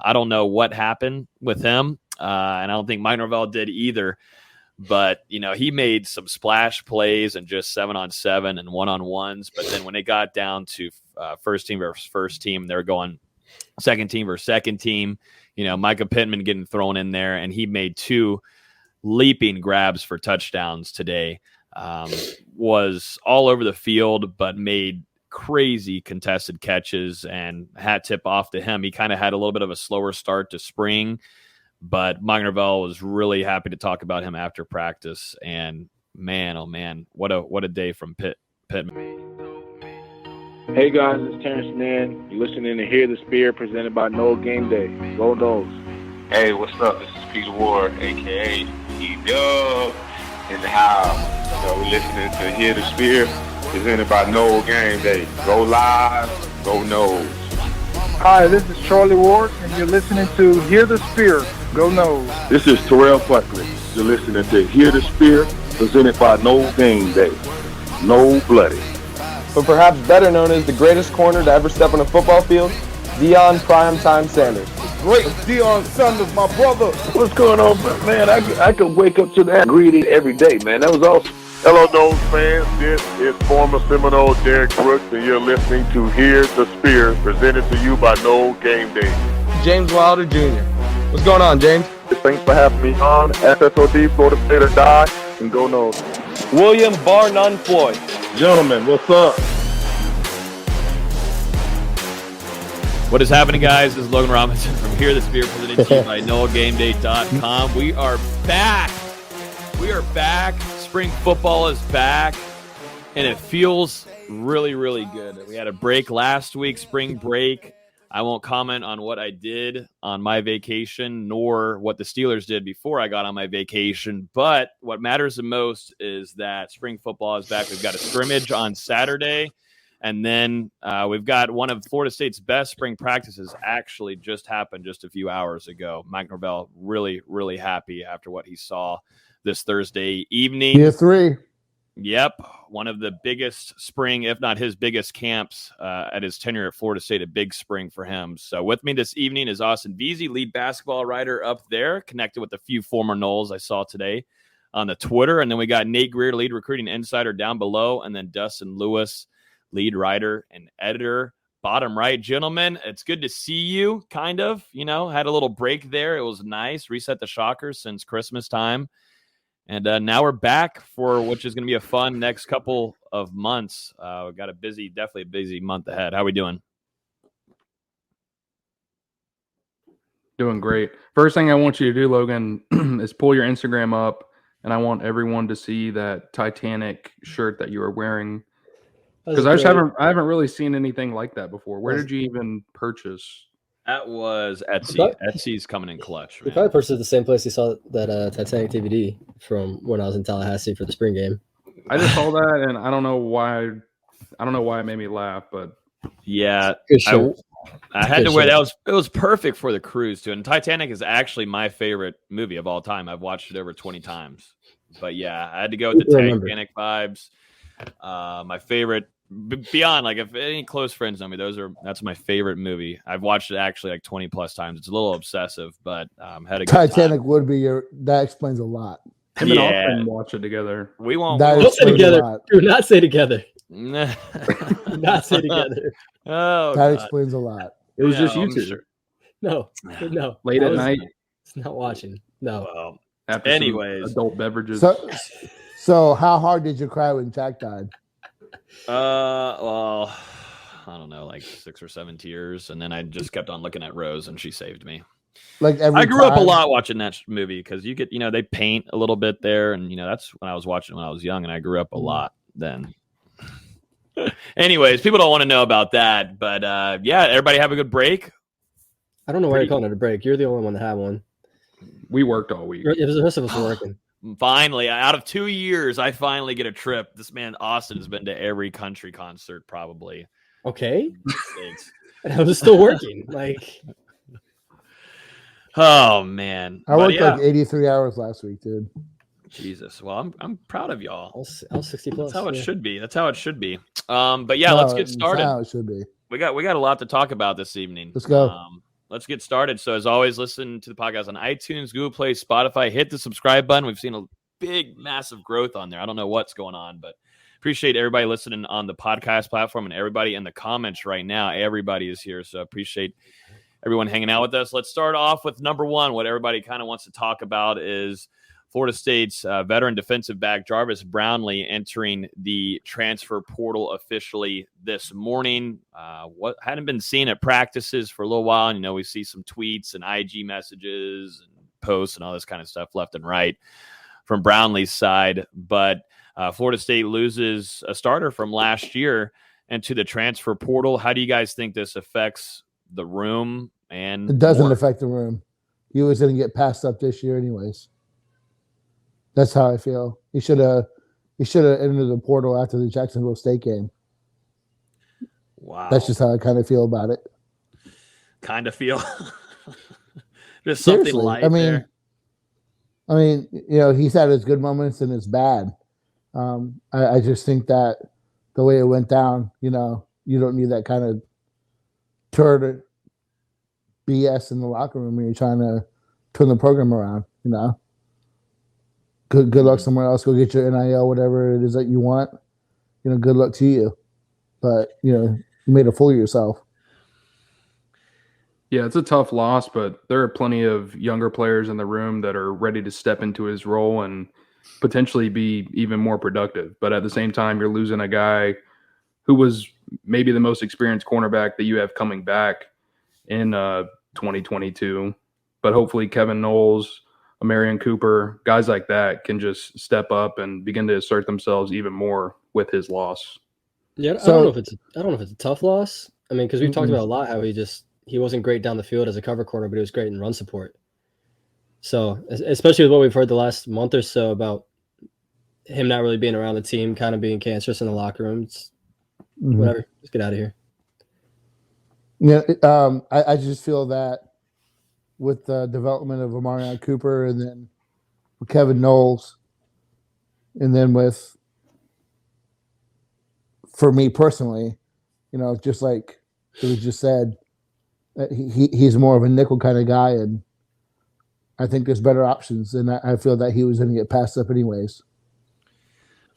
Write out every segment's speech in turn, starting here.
I don't know what happened with him, and I don't think Mike Norvell did either. But, he made some splash plays and just 7-on-7 and 1-on-1s. But then when it got down to first team versus first team, they were going second team versus second team. Micah Pittman getting thrown in there, and he made 2 leaping grabs for touchdowns today. Was all over the field, but made crazy contested catches, and hat tip off to him. He kind of had a little bit of a slower start to spring, but Mike Norvell was really happy to talk about him after practice. And man, oh man, what a day from Pittman. Hey guys, it's Terrence Mann. You're listening to Hear the Spear, presented by Noel Game Day. Go Noles. Hey, what's up? This is Peter Ward, a.k.a. E-Dub, in the house. So we're listening to Hear the Spear, presented by Noel Game Day. Go Live, go Noles. Hi, this is Charlie Ward, and you're listening to Hear the Spear, go Noles. This is Terrell Buckley. You're listening to Hear the Spear, presented by Noel Game Day. No Bloody. But perhaps better known as the greatest corner to ever step on a football field, Deion Primetime Sanders. Great Deion Sanders, my brother. What's going on, man? I could wake up to that greeting every day, man. That was awesome. Hello, Noles fans. This is former Seminole Derek Brooks, and you're listening to Hear the Spear, presented to you by Noel Game Day. James Wilder Jr. What's going on, James? Thanks for having me on. SSOD, Florida State or Die, and go Noles. William Bar None Floyd. Gentlemen, what's up? What is happening, guys? This is Logan Robinson from Hear the Spear, presented to you by NoelGameDay.com. We are back. We are back. Spring football is back, and it feels really, really good. We had a break last week, spring break. I won't comment on what I did on my vacation, nor what the Steelers did before I got on my vacation. But what matters the most is that spring football is back. We've got a scrimmage on Saturday. And then we've got one of Florida State's best spring practices actually just happened just a few hours ago. Mike Norvell really, really happy after what he saw this Thursday evening. Year 3. Yep. One of the biggest spring, if not his biggest camps at his tenure at Florida State, a big spring for him. So with me this evening is Austin Veazey, lead basketball writer up there, connected with a few former Noles I saw today on the Twitter. And then we got Nate Greer, lead recruiting insider down below. And then Dustin Lewis, lead writer and editor. Bottom right, gentlemen, it's good to see you, kind of. Had a little break there. It was nice. Reset the shockers since Christmas time. And now we're back for which is going to be a fun next couple of months. We've got definitely a busy month ahead. How are we doing? Doing great. First thing I want you to do, Logan, is pull your Instagram up, and I want everyone to see that Titanic shirt that you are wearing. Because I haven't really seen anything like that before. Where did you even purchase? That was Etsy. Etsy's coming in clutch. We probably purchased at the same place you saw that Titanic DVD from when I was in Tallahassee for the spring game. I just saw that, and I don't know why. It made me laugh, but yeah, I had to wear that. It was perfect for the cruise too. And Titanic is actually my favorite movie of all time. I've watched it over 20 times. But yeah, I had to go with the Titanic vibes. My favorite. Beyond, like, if any close friends know me, that's my favorite movie. I've watched it actually like 20 plus times. It's a little obsessive, but had a good Titanic time. would be that explains a lot. Him and Austin watch it together. We won't. Don't say together. Do not say together. Do not say together. Oh, that explains a lot. It was just you two. Sure. No. Late at night. It's not watching. No. Well, after anyways, adult beverages. So how hard did you cry when Jack died? Well, I don't know, like 6 or 7 tears, and then I just kept on looking at Rose, and she saved me. Like I grew up a lot watching that movie because you get, they paint a little bit there, and that's when I was watching when I was young, and I grew up a lot then. Anyways, people don't want to know about that, but yeah, everybody have a good break. I don't know why you're calling it a break. You're the only one that had one. We worked all week. The rest of us were working. Finally, out of 2 years, I finally get a trip. This man, Austin, has been to every country concert, probably. Okay. And I was still working. Like, oh, man. I worked like 83 hours last week, dude. Jesus. Well, I'm proud of y'all. I was 60 plus. That's how it should be. That's how it should be. But yeah, let's get started. That's how it should be. We got a lot to talk about this evening. Let's go. let's get started. So as always, listen to the podcast on iTunes, Google Play, Spotify. Hit the subscribe button. We've seen a big, massive growth on there. I don't know what's going on, but appreciate everybody listening on the podcast platform and everybody in the comments right now. Everybody is here, so appreciate everyone hanging out with us. Let's start off with number one. What everybody kind of wants to talk about is Florida State's veteran defensive back Jarvis Brownlee entering the transfer portal officially this morning. What hadn't been seen at practices for a little while. And, we see some tweets and IG messages and posts and all this kind of stuff left and right from Brownlee's side. But Florida State loses a starter from last year into the transfer portal. How do you guys think this affects the room? And it doesn't affect the room. He was going to get passed up this year anyways. That's how I feel. He should have entered the portal after the Jacksonville State game. Wow. That's just how I kind of feel about it. Kind of feel. Just Seriously, something light there. I mean, he's had his good moments and his bad. I just think that the way it went down, you don't need that kind of turd BS in the locker room when you're trying to turn the program around, Good luck somewhere else. Go get your NIL, whatever it is that you want. Good luck to you. But, you made a fool of yourself. Yeah, it's a tough loss, but there are plenty of younger players in the room that are ready to step into his role and potentially be even more productive. But at the same time, you're losing a guy who was maybe the most experienced cornerback that you have coming back in 2022. But hopefully Kevin Knowles, Amarian Cooper, guys like that can just step up and begin to assert themselves even more with his loss. Yeah, I don't know if it's a tough loss. I mean, because we've talked about a lot how he wasn't great down the field as a cover corner, but he was great in run support. So, especially with what we've heard the last month or so about him not really being around the team, kind of being cancerous in the locker room. It's whatever. Let's get out of here. Yeah, I just feel that with the development of Amarian Cooper and then with Kevin Knowles and then for me personally, just like it was just said, he's more of a nickel kind of guy, and I think there's better options, and I feel that he was going to get passed up anyways.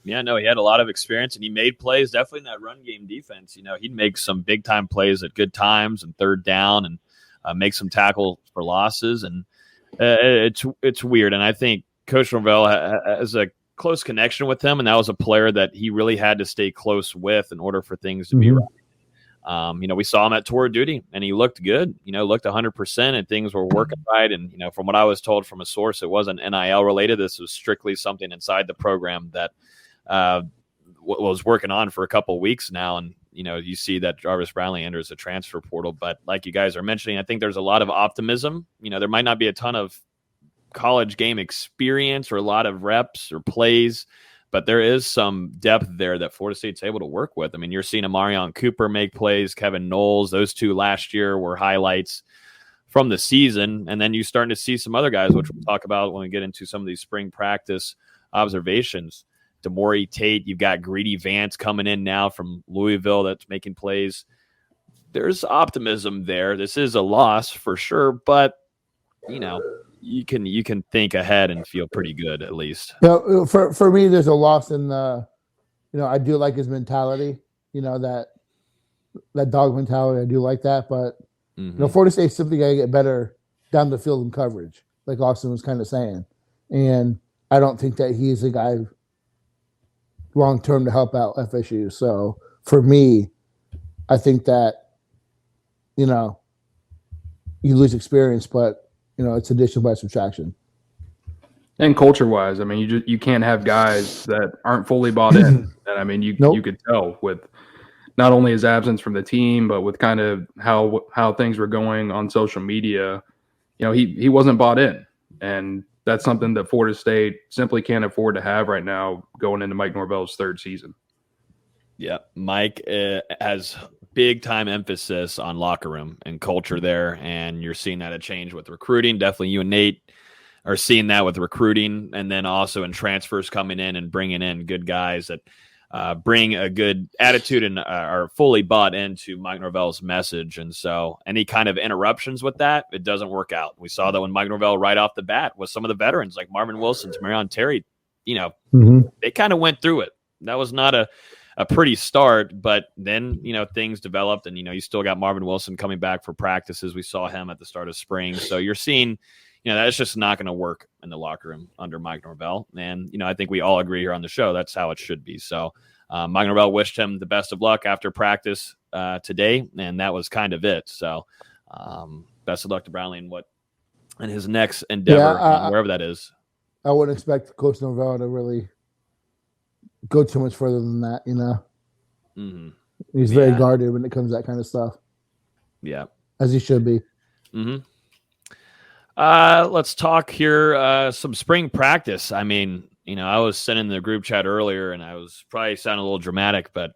Yeah, no, he had a lot of experience, and he made plays definitely in that run game defense. He'd make some big-time plays at good times and third down and make some tackles for losses, and it's weird. And I think Coach Norvell has a close connection with him, and that was a player that he really had to stay close with in order for things to be right. We saw him at tour of duty, and he looked good. Looked 100%, and things were working right. And from what I was told from a source, it wasn't NIL related. This was strictly something inside the program that was working on for a couple of weeks now. And you see that Jarvis Brownlee enters the transfer portal. But like you guys are mentioning, I think there's a lot of optimism. There might not be a ton of college game experience or a lot of reps or plays, but there is some depth there that Florida State's able to work with. I mean, you're seeing Amarian Cooper make plays, Kevin Knowles. Those two last year were highlights from the season. And then you're starting to see some other guys, which we'll talk about when we get into some of these spring practice observations. Demore Tate, you've got Greedy Vance coming in now from Louisville that's making plays. There's optimism there. This is a loss for sure, but you can think ahead and feel pretty good at least. For me, there's a loss in the, I do like his mentality. That dog mentality. I do like that, but Florida State's simply got to get better down the field in coverage, like Austin was kind of saying, and I don't think that he's a guy long term to help out FSU. So for me, I think that you lose experience, but it's addition by subtraction. And culture wise, I mean, you can't have guys that aren't fully bought in. And I mean, you could tell with not only his absence from the team, but with kind of how things were going on social media. He wasn't bought in, and that's something that Florida State simply can't afford to have right now going into Mike Norvell's third season. Yeah, Mike has big-time emphasis on locker room and culture there, and you're seeing that a change with recruiting. Definitely you and Nate are seeing that with recruiting, and then also in transfers coming in and bringing in good guys that bring a good attitude and are fully bought into Mike Norvell's message. And so any kind of interruptions with that, it doesn't work out. We saw that when Mike Norvell right off the bat with some of the veterans like Marvin Wilson, Tamarion Terry, they kind of went through it. That was not a pretty start, but then, things developed and, you still got Marvin Wilson coming back for practices. We saw him at the start of spring. So you're seeing, that's just not going to work in the locker room under Mike Norvell. And, I think we all agree here on the show, that's how it should be. So Mike Norvell wished him the best of luck after practice today. And that was kind of it. So best of luck to Brownlee in his next endeavor, wherever that is. I wouldn't expect Coach Norvell to really go too much further than that, Mm-hmm. He's very guarded when it comes to that kind of stuff. Yeah. As he should be. Mm-hmm. Let's talk here. Some spring practice. I mean, I was sending the group chat earlier and I was probably sounding a little dramatic, but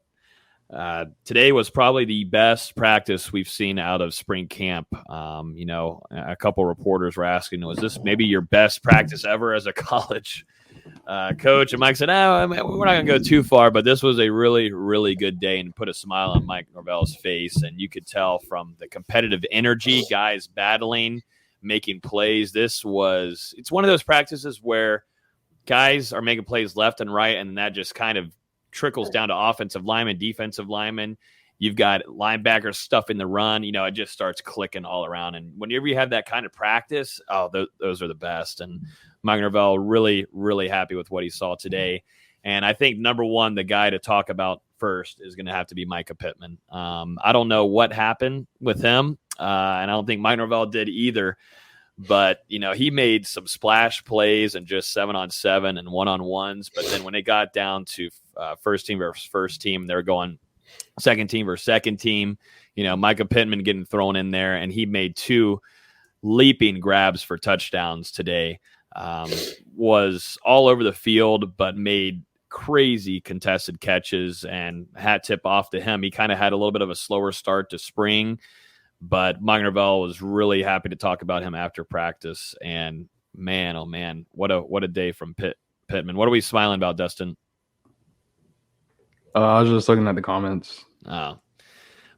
today was probably the best practice we've seen out of spring camp. A couple reporters were asking, was this maybe your best practice ever as a college coach? And Mike said, no, we're not going to go too far, but this was a really, really good day and put a smile on Mike Norvell's face. And you could tell from the competitive energy, guys battling, making plays. It's one of those practices where guys are making plays left and right, and that just kind of trickles down to offensive linemen, defensive linemen. You've got linebackers stuffing the run. It just starts clicking all around. And whenever you have that kind of practice, those are the best. And Mike Norvell really, really happy with what he saw today. And I think number one, the guy to talk about first is going to have to be Micah Pittman. I don't know what happened with him, and I don't think Mike Norvell did either. But, he made some splash plays and just 7-on-7 and 1-on-1s. But then when it got down to first team versus first team, they're going second team versus second team. Micah Pittman getting thrown in there, and he made 2 leaping grabs for touchdowns today. Was all over the field, but made crazy contested catches, and hat tip off to him. He kind of had a little bit of a slower start to spring, but Mike Norvell was really happy to talk about him after practice. And man, oh man, what a day from Pittman. What are we smiling about, Dustin? I was just looking at the comments. Oh.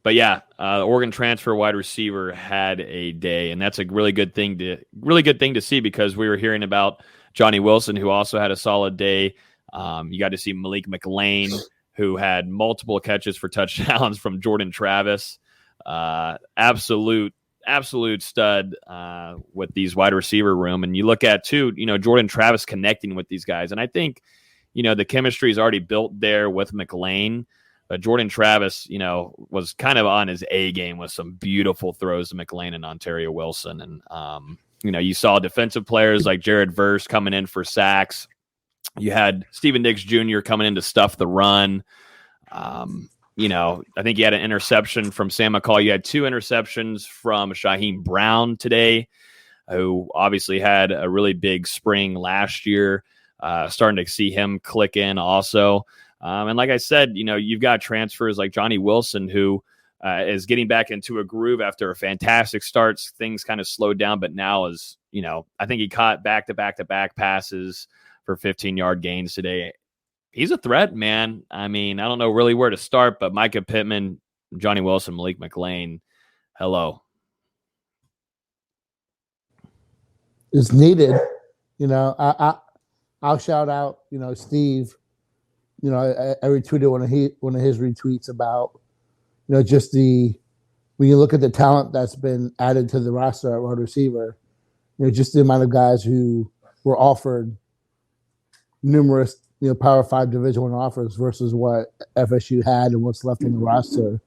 But yeah, the Oregon transfer wide receiver had a day, and that's a really good thing to see, because we were hearing about Johnny Wilson, who also had a solid day. You got to see Malik McLean, who had multiple catches for touchdowns from Jordan Travis. Absolute stud with these wide receiver room. And you look at too, Jordan Travis connecting with these guys, and I think the chemistry is already built there with McLean. But Jordan Travis, was kind of on his A game with some beautiful throws to McLean and Ontario Wilson. And, you saw defensive players like Jared Verse coming in for sacks. You had Steven Diggs Jr. coming in to stuff the run. I think you had an interception from Sam McCall. You had 2 interceptions from Shaheem Brown today, who obviously had a really big spring last year. Starting to see him click in also. And like I said, you've got transfers like Johnny Wilson, who is getting back into a groove after a fantastic start. Things kind of slowed down, but now is, I think he caught back-to-back passes for 15-yard gains today. He's a threat, man. I mean, I don't know really where to start, but Micah Pittman, Johnny Wilson, Malik McLean, hello. It's needed. I'll shout out, Steve. I retweeted one of his retweets about, just when you look at the talent that's been added to the roster at wide receiver, just the amount of guys who were offered numerous, Power 5 Division I offers versus what FSU had and what's left on the roster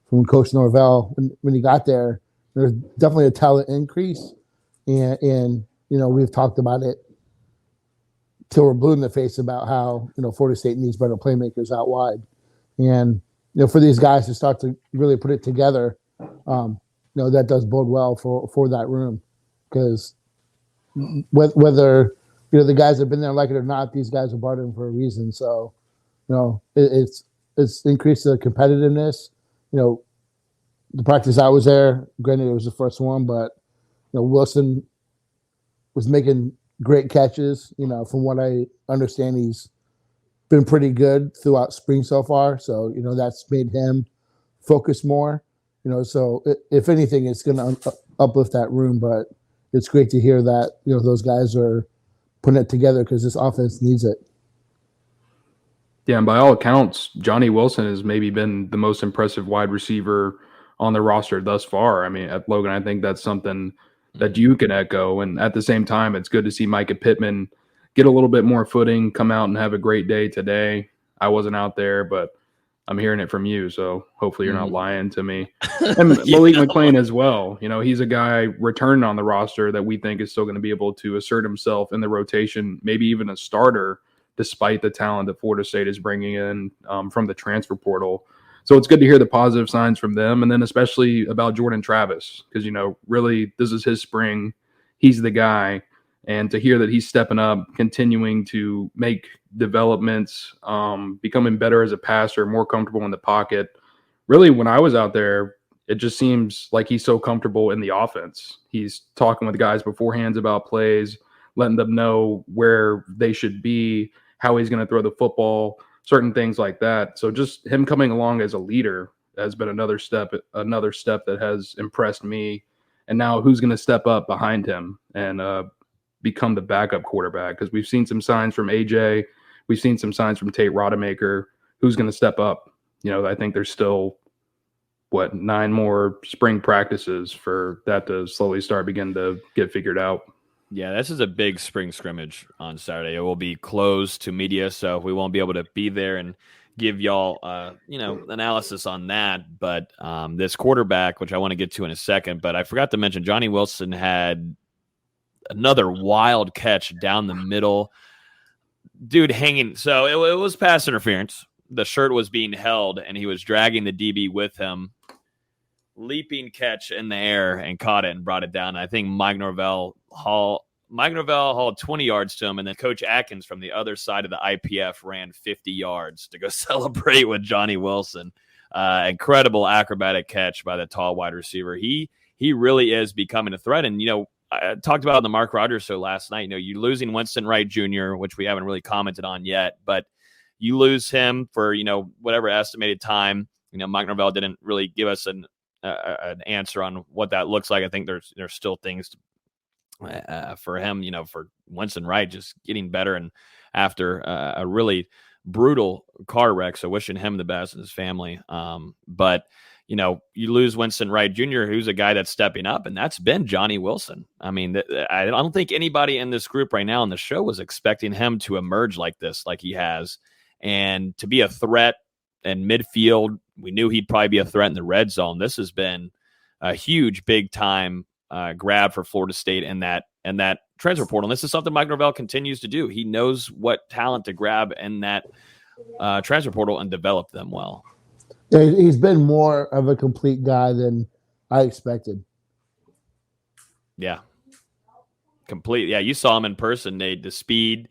from Coach Norvell. When he got there, there's definitely a talent increase, and we've talked about it till we're blue in the face about how, Florida State needs better playmakers out wide. And, for these guys to start to really put it together, that does bode well for that room. Because whether, the guys have been there, like it or not, these guys are brought in for a reason. So, it's increased the competitiveness. The practice I was there, granted it was the first one, but, Wilson was making great catches. From what I understand, he's been pretty good throughout spring so far. So, that's made him focus more. So if anything, it's going to uplift that room. But it's great to hear that, those guys are putting it together because this offense needs it. Yeah, and by all accounts, Johnny Wilson has maybe been the most impressive wide receiver on the roster thus far. I mean, at Logan, I think that's something that you can echo. And at the same time, it's good to see Micah Pittman get a little bit more footing, come out and have a great day today. I wasn't out there, but I'm hearing it from you, so hopefully you're not lying to me. And Malik McClain as well. He's a guy returned on the roster that we think is still going to be able to assert himself in the rotation, maybe even a starter, despite the talent that Florida State is bringing in from the transfer portal. So it's good to hear the positive signs from them, and then especially about Jordan Travis, because, really this is his spring. He's the guy. And to hear that he's stepping up, continuing to make developments, becoming better as a passer, more comfortable in the pocket. Really, when I was out there, it just seems like he's so comfortable in the offense. He's talking with guys beforehand about plays, letting them know where they should be, how he's going to throw the football, certain things like that. So just him coming along as a leader has been another step that has impressed me. And now who's going to step up behind him and become the backup quarterback? Because we've seen some signs from AJ. We've seen some signs from Tate Rodemaker. Who's going to step up? I think there's still, 9 more spring practices for that to slowly begin to get figured out. Yeah, this is a big spring scrimmage on Saturday. It will be closed to media, so we won't be able to be there and give y'all, analysis on that. But this quarterback, which I want to get to in a second, but I forgot to mention Johnny Wilson had another wild catch down the middle. Dude hanging. So it was pass interference. The shirt was being held, and he was dragging the DB with him. Leaping catch in the air and caught it and brought it down. I think Mike Norvell hauled 20 yards to him, and then Coach Atkins from the other side of the IPF ran 50 yards to go celebrate with Johnny Wilson. Incredible acrobatic catch by the tall wide receiver. He really is becoming a threat. And, I talked about on the Mark Rogers show last night, you're losing Winston Wright Jr., which we haven't really commented on yet, but you lose him for, whatever estimated time. Mike Norvell didn't really give us an answer on what that looks like. I think there's still things for him, for Winston Wright just getting better and after a really brutal car wreck. So wishing him the best and his family. But you lose Winston Wright Jr., who's a guy that's stepping up, and that's been Johnny Wilson. I mean, I don't think anybody in this group right now on the show was expecting him to emerge like this, like he has, and to be a threat in midfield. We knew he'd probably be a threat in the red zone. This has been a huge, big time grab for Florida State and that transfer portal. And this is something Mike Norvell continues to do. He knows what talent to grab in that transfer portal and develop them well. Yeah, he's been more of a complete guy than I expected. Yeah. Complete. Yeah, you saw him in person, Nate. The speed,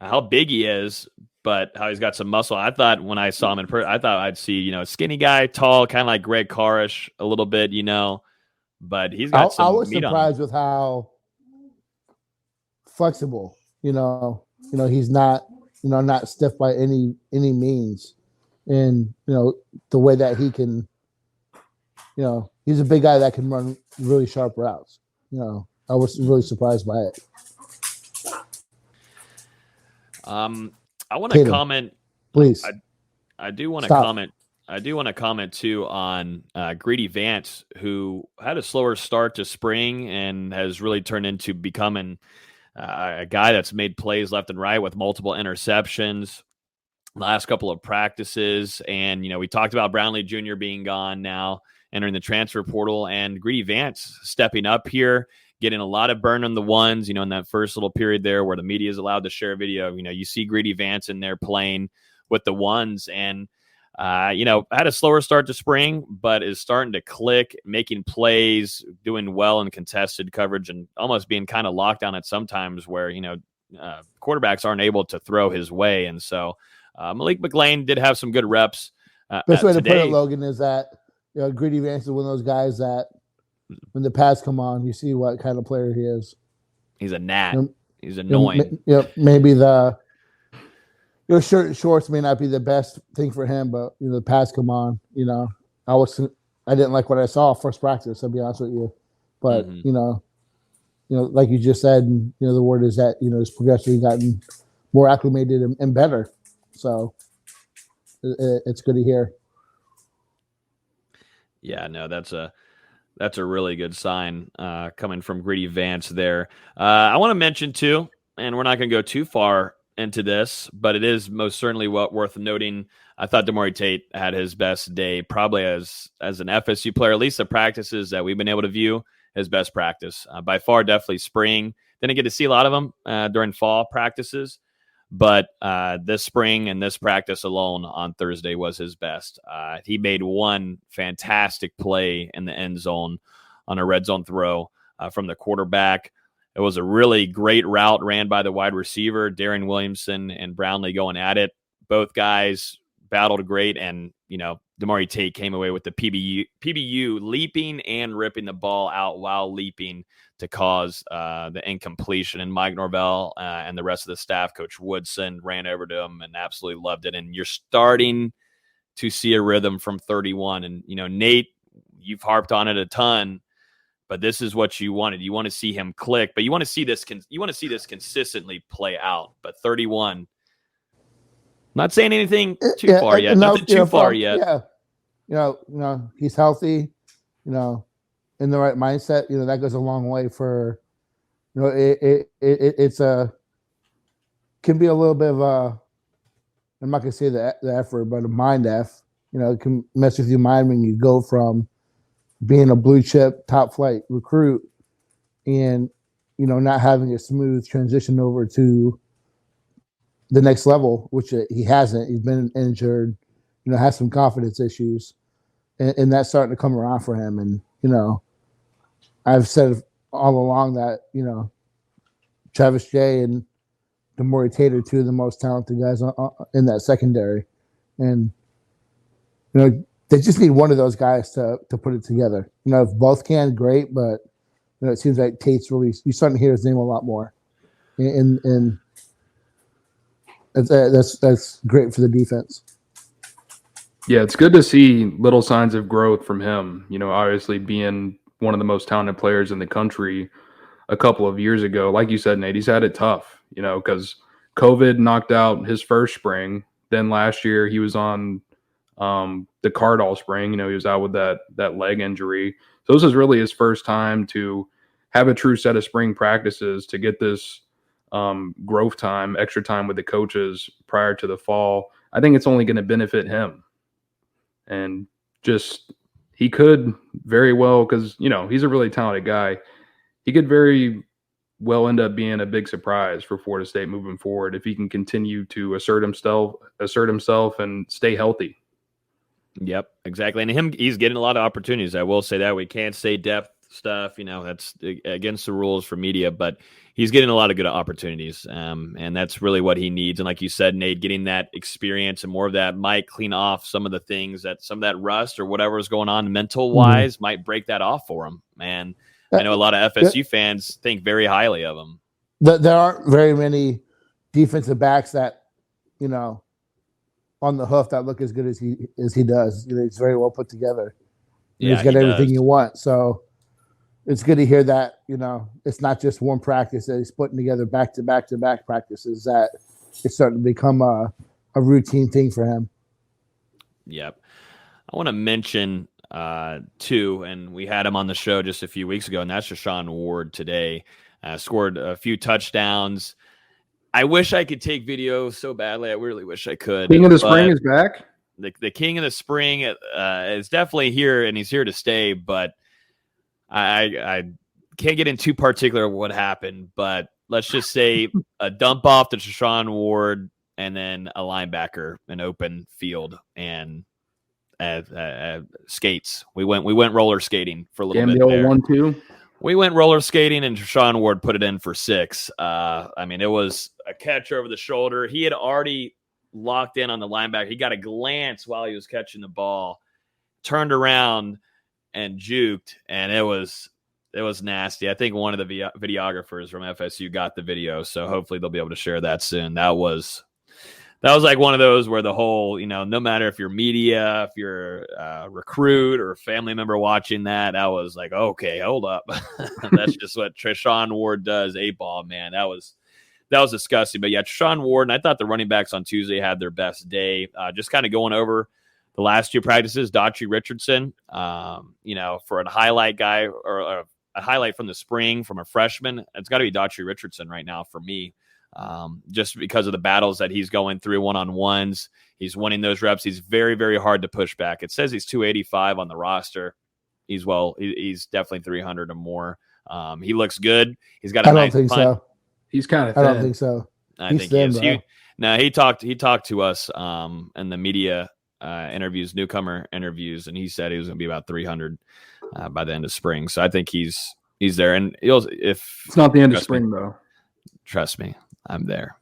how big he is, but how he's got some muscle. I thought when I saw him in person, I thought I'd see, a skinny guy, tall, kind of like Greg Carrish a little bit, but he's got some I was meat surprised on him. with how flexible, he's not, not stiff by any means. And, the way that he can, he's a big guy that can run really sharp routes. I was really surprised by it. I want to comment. Please. I do want to comment. I do want to comment too on Greedy Vance, who had a slower start to spring and has really turned into becoming a guy that's made plays left and right with multiple interceptions last couple of practices. And, we talked about Brownlee Jr. being gone now, entering the transfer portal, and Greedy Vance stepping up here, getting a lot of burn on the ones, in that first little period there where the media is allowed to share video. You see Greedy Vance in there playing with the ones and, had a slower start to spring, but is starting to click, making plays, doing well in contested coverage, and almost being kind of locked down at sometimes where, quarterbacks aren't able to throw his way. And so Malik McClain did have some good reps. Best way to put it, Logan, is that Greedy Vance is one of those guys that when the pads come on, you see what kind of player he is. He's a gnat. He's annoying. Maybe the Shorts may not be the best thing for him, but the pads come on. I didn't like what I saw first practice. I'll be honest with you, but like you just said, the word is that he's progressively gotten more acclimated and better. So it's good to hear. Yeah, no, that's a really good sign coming from Greedy Vance there. I want to mention too, and we're not going to go too far into this, but it is most certainly worth noting. I thought Demore Tate had his best day, probably as an FSU player, at least the practices that we've been able to view, his best practice. By far, definitely spring. Didn't get to see a lot of them during fall practices, but this spring and this practice alone on Thursday was his best. He made one fantastic play in the end zone on a red zone throw from the quarterback. It was a really great route ran by the wide receiver, Darren Williamson and Brownlee going at it. Both guys battled great, and Demore Tate came away with the PBU leaping and ripping the ball out while leaping to cause the incompletion. And Mike Norvell and the rest of the staff, Coach Woodson, ran over to him and absolutely loved it. And you're starting to see a rhythm from 31. And Nate, you've harped on it a ton, but this is what you wanted. You want to see him click, but you want to see this. You want to see this consistently play out. But 31. Not saying anything too far yet. Nothing too far yet. Yeah. He's healthy, in the right mindset, that goes a long way for, it's can be a little bit of I'm not going to say the effort, but a mind F, it can mess with your mind when you go from being a blue chip top flight recruit and, not having a smooth transition over to the next level, which he hasn't. He's been injured, has some confidence issues, and that's starting to come around for him. And, I've said all along that, Travis Jay and Demore Tate are two of the most talented guys in that secondary. And, they just need one of those guys to put it together. If both can, great, but, it seems like Tate's really – you're starting to hear his name a lot more. And that's great for the defense. Yeah, it's good to see little signs of growth from him. Obviously being one of the most talented players in the country a couple of years ago. Like you said, Nate, he's had it tough, because COVID knocked out his first spring. Then last year he was on the card all spring. He was out with that leg injury. So this is really his first time to have a true set of spring practices, to get this growth time, extra time with the coaches prior to the fall. I think it's only going to benefit him. And just he could very well, because, he's a really talented guy. He could very well end up being a big surprise for Florida State moving forward if he can continue to assert himself and stay healthy. Yep, exactly. And he's getting a lot of opportunities. I will say that. We can't say depth stuff, that's against the rules for media, but he's getting a lot of good opportunities. And that's really what he needs. And like you said, Nate, getting that experience and more of that might clean off some of the things some of that rust or whatever is going on mental wise might break that off for him. And I know a lot of FSU fans think very highly of him. There aren't very many defensive backs that, on the hoof that look as good as he does. He's very well put together. Yeah, he's got everything you want. So it's good to hear that, it's not just one practice that he's putting together back to back to back practices, that it's starting to become a routine thing for him. Yep. I want to mention too, and we had him on the show just a few weeks ago, and that's Deshaun Ward today. Scored a few touchdowns. I wish I could take video so badly. I really wish I could. King of the Spring is back. The King of the Spring is definitely here, and he's here to stay, but I can't get in too particular what happened, but let's just say a dump off to Deshaun Ward and then a linebacker, an open field, and skates. We went roller skating for a little bit there. 1-2. We went roller skating, and Deshaun Ward put it in for 6. It was a catch over the shoulder. He had already locked in on the linebacker. He got a glance while he was catching the ball, turned around and juked, and it was nasty. I think one of the videographers from FSU got the video, so hopefully they'll be able to share that soon. That was that was like one of those where the whole, no matter if you're media, if you're a recruit or a family member watching that was like, okay, hold up. That's just what Treshaun Ward does. 8-ball, man. That was disgusting. But yeah, Treshaun Ward, and I thought the running backs on Tuesday had their best day. Just kind of going over the last 2 practices, Daughtry Richardson, for a highlight guy or a highlight from the spring from a freshman, it's got to be Daughtry Richardson right now for me. Just because of the battles that he's going through one-on-ones. He's winning those reps. He's very, very hard to push back. It says he's 285 on the roster. He's definitely 300 or more. He looks good. He's got a nice punt. So. He's kind of I don't think so. I think he is. He talked to us in the media interviews, newcomer interviews, and he said he was going to be about 300 by the end of spring. So I think he's there. And if it's not the end of spring, though. Trust me, I'm there.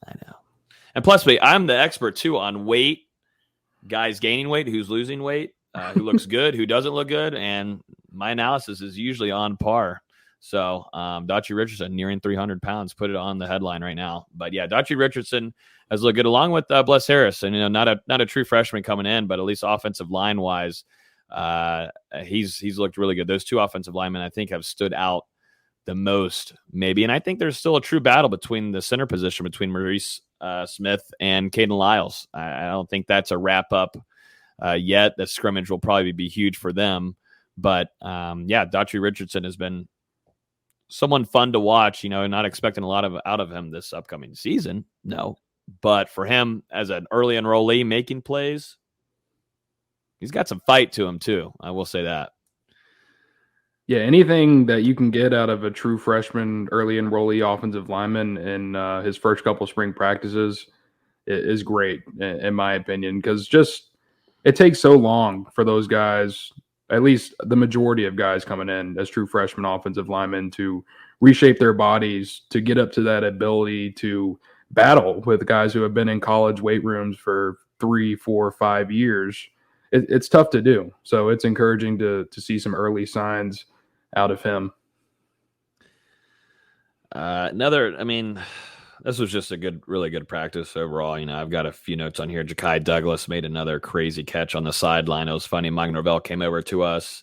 I know. And plus, I'm the expert, too, on weight, guys gaining weight, who's losing weight, who looks good, who doesn't look good, and my analysis is usually on par. So Daughtry Richardson nearing 300 pounds, put it on the headline right now. But yeah, Daughtry Richardson has looked good along with Bless Harris, and not a true freshman coming in, but at least offensive line wise, he's looked really good. Those 2 offensive linemen I think have stood out the most, maybe, and I think there's still a true battle between the center position between Maurice Smith and Caden Lyles. I don't think that's a wrap up yet. The scrimmage will probably be huge for them, but Daughtry Richardson has been someone fun to watch, not expecting a lot out of him this upcoming season. No, but for him as an early enrollee making plays, he's got some fight to him too. I will say that. Yeah, anything that you can get out of a true freshman early enrollee offensive lineman in his first couple spring practices is great, in my opinion, because it takes so long for those guys, at least the majority of guys coming in as true freshman offensive linemen, to reshape their bodies, to get up to that ability to battle with guys who have been in college weight rooms for 3, 4, 5 years. It's tough to do. So it's encouraging to see some early signs out of him. This was just a really good practice overall. I've got a few notes on here. Ja'Kai Douglas made another crazy catch on the sideline. It was funny. Mike Norvell came over to us.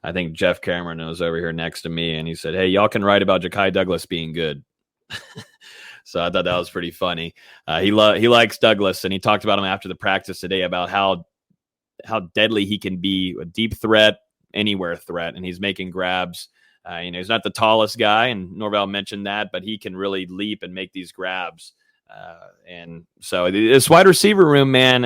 I think Jeff Cameron was over here next to me, and he said, "Hey, y'all can write about Ja'Kai Douglas being good." So I thought that was pretty funny. He likes Douglas, and he talked about him after the practice today about how deadly he can be, a deep threat, anywhere threat, and he's making grabs. He's not the tallest guy, and Norvell mentioned that, but he can really leap and make these grabs. And so this wide receiver room, man,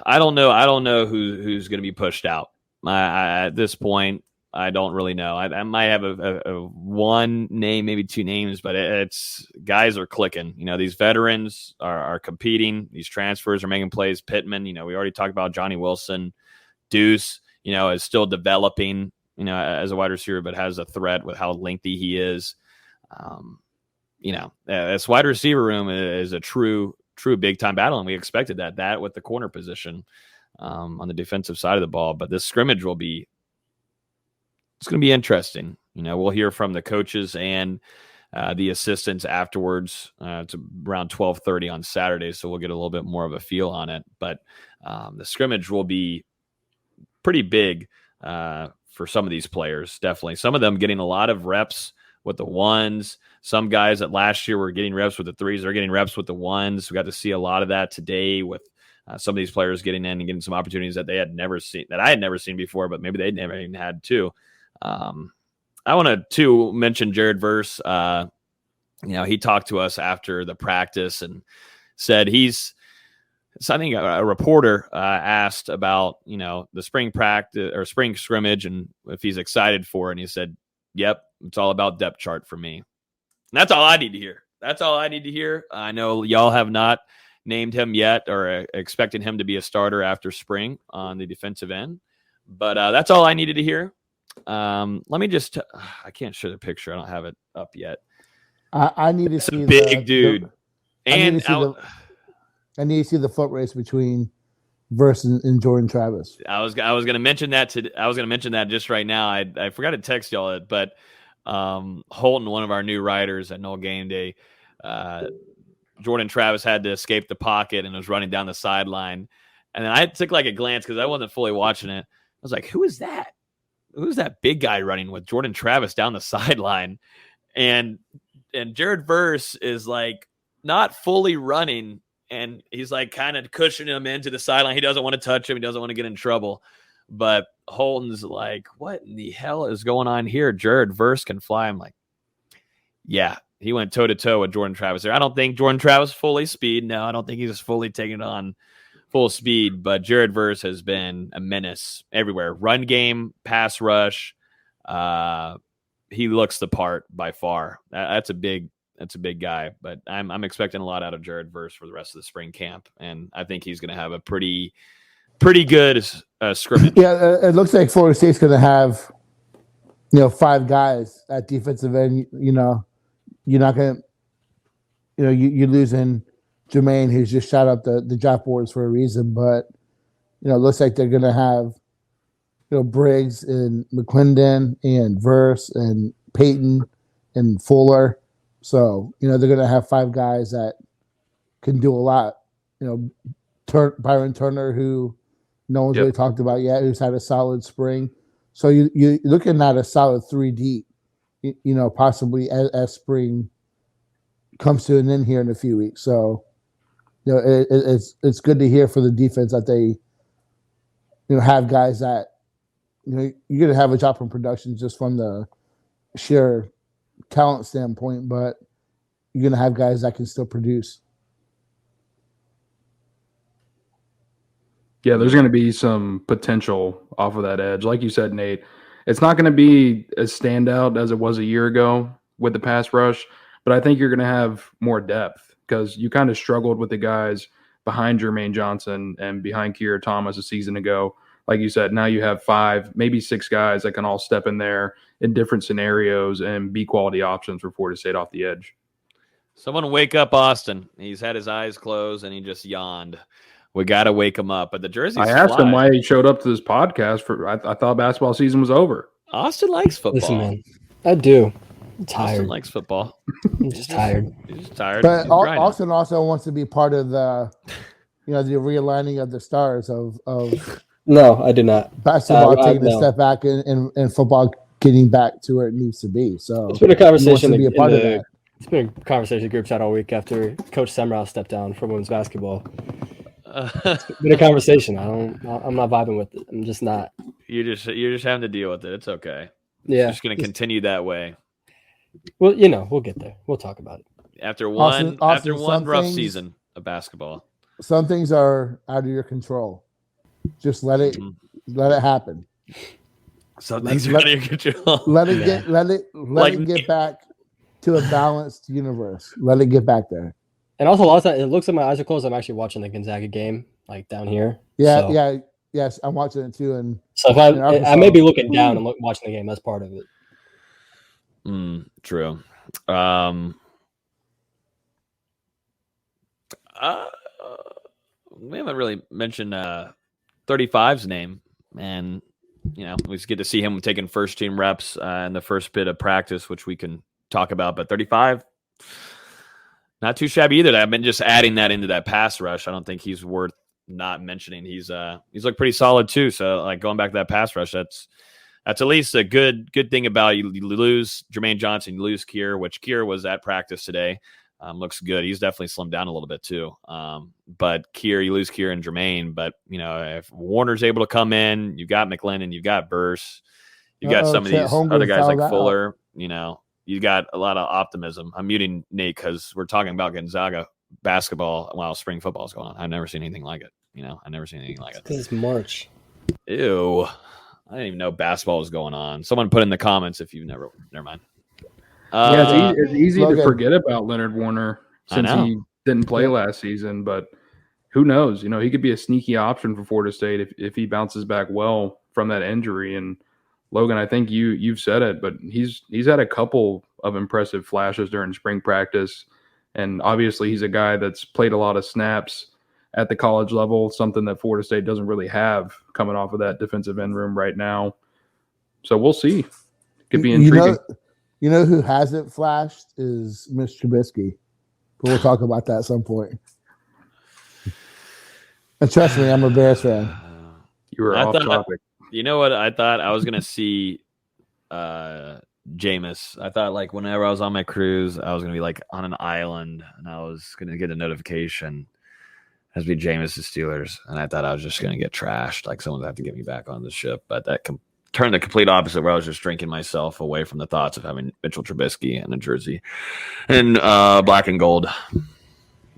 I don't know who's going to be pushed out. At this point, I don't really know. I might have a one name, maybe 2 names, but it's guys are clicking. These veterans are competing. These transfers are making plays. Pittman, we already talked about Johnny Wilson. Deuce, is still developing, as a wide receiver, but has a threat with how lengthy he is. This wide receiver room is a true big time battle, and we expected that with the corner position on the defensive side of the ball. But this scrimmage it's going to be interesting. We'll hear from the coaches and the assistants afterwards. It's around 12:30 on Saturday, so we'll get a little bit more of a feel on it. But the scrimmage will be pretty big for some of these players, definitely. Some of them getting a lot of reps with the ones. Some guys that last year were getting reps with the 3s, they're getting reps with the 1s. We got to see a lot of that today with some of these players getting in and getting some opportunities that they had never seen, that I had never seen before, but maybe they'd never even had too. I want to mention Jared Verse. He talked to us after the practice and said I think a reporter asked about, the spring practice or spring scrimmage and if he's excited for it. And he said, "Yep, it's all about depth chart for me." And that's all I need to hear. That's all I need to hear. I know y'all have not named him yet or expected him to be a starter after spring on the defensive end, but that's all I needed to hear. Let me just, I can't show the picture. I don't have it up yet. I need to see a big dude. I need to see the foot race between Verse and Jordan Travis. I was going to mention that just right now. I forgot to text y'all it, but Holton, one of our new writers at Noel Game Day, Jordan Travis had to escape the pocket and was running down the sideline. And then I took like a glance because I wasn't fully watching it. I was like, who is that? Who's that big guy running with Jordan Travis down the sideline? And Jared Verse is like not fully running, and he's like kind of cushioning him into the sideline. He doesn't want to touch him. He doesn't want to get in trouble. But Holton's like, what in the hell is going on here? Jared Verse can fly. I'm like, yeah, he went toe-to-toe with Jordan Travis there. I don't think Jordan Travis fully speed. No, I don't think he's fully taking it on full speed. But Jared Verse has been a menace everywhere. Run game, pass rush. He looks the part by far. That's a big guy. But I'm expecting a lot out of Jared Verse for the rest of the spring camp. And I think he's going to have a pretty good scrimmage. Yeah, it looks like Florida State's going to have, 5 guys at defensive end. You're not going to, you're losing Jermaine, who's just shot up the draft boards for a reason. But, it looks like they're going to have, Briggs and McClendon and Verse and Peyton and Fuller. So, they're going to have 5 guys that can do a lot. Byron Turner, who no one's really talked about yet, who's had a solid spring. So you're looking at a solid 3 deep, possibly as spring comes to an end here in a few weeks. So, it's good to hear for the defense that they, have guys that, you're going to have a drop in production just from the sheer talent standpoint, but you're going to have guys that can still produce. Yeah, there's going to be some potential off of that edge. Like you said, Nate, it's not going to be as standout as it was a year ago with the pass rush, but I think you're going to have more depth because you kind of struggled with the guys behind Jermaine Johnson and behind Keir Thomas a season ago. Like you said, now you have 5, maybe 6 guys that can all step in there in different scenarios and be quality options for Florida State off the edge. Someone wake up Austin. He's had his eyes closed and he just yawned. We got to wake him up. But the jersey's I asked him why he showed up to this podcast. I thought basketball season was over. Austin likes football. Listen, man, I do. I'm tired. Austin likes football. I'm just tired. He's just tired. But Austin also wants to be part of the, the realigning of the stars of No, I do not. Basketball taking a step back and football getting back to where it needs to be. So it's been a conversation. To be a part of that. It's been a conversation group chat all week after Coach Semrau stepped down from women's basketball. It's been a conversation. I'm not vibing with it. I'm just not. You're just having to deal with it. It's okay. Yeah, it's just going to continue that way. Well, we'll get there. We'll talk about it after one rough season of basketball. Some things are out of your control. Just let it happen. Some things are out of your control. Let it get back to a balanced universe. Let it get back there. And also, a lot of times, it looks like my eyes are closed. I'm actually watching the Gonzaga game, like down here. Yes, I'm watching it too. And so if I may be looking down and watching the game. That's part of it. True. We haven't really mentioned 35's name, and we get to see him taking first team reps in the first bit of practice, which we can talk about. But 35, not too shabby either. I've been just adding that into that pass rush. I don't think he's worth not mentioning. He's looked pretty solid too. So like going back to that pass rush, that's at least a good thing about you. You lose Jermaine Johnson, you lose Keir, which Keir was at practice today. Looks good. He's definitely slimmed down a little bit too. But you lose Keir and Jermaine. But if Warner's able to come in, you've got McLennan, you've got Burse, you've got some of these other guys like Fuller. You got a lot of optimism. I'm muting Nate because we're talking about Gonzaga basketball while spring football is going on. I've never seen anything like it. I've never seen anything like it. It's March. Ew. I didn't even know basketball was going on. Someone put in the comments if you've never mind. It's easy to forget about Leonard Warner since he didn't play last season, but who knows? He could be a sneaky option for Florida State if he bounces back well from that injury. And Logan, I think you've said it, but he's had a couple of impressive flashes during spring practice, and obviously he's a guy that's played a lot of snaps at the college level, something that Florida State doesn't really have coming off of that defensive end room right now. So we'll see. Could be intriguing. You know who hasn't flashed is Mitch Trubisky. We'll talk about that at some point. And trust me, I'm a Bears fan. You were off topic. You know what? I thought I was going to see Jameis. I thought like whenever I was on my cruise, I was going to be like on an island and I was going to get a notification as be Jameis' Steelers. And I thought I was just going to get trashed. Like someone would have to get me back on the ship. But that turned the complete opposite where I was just drinking myself away from the thoughts of having Mitchell Trubisky in a jersey and black and gold.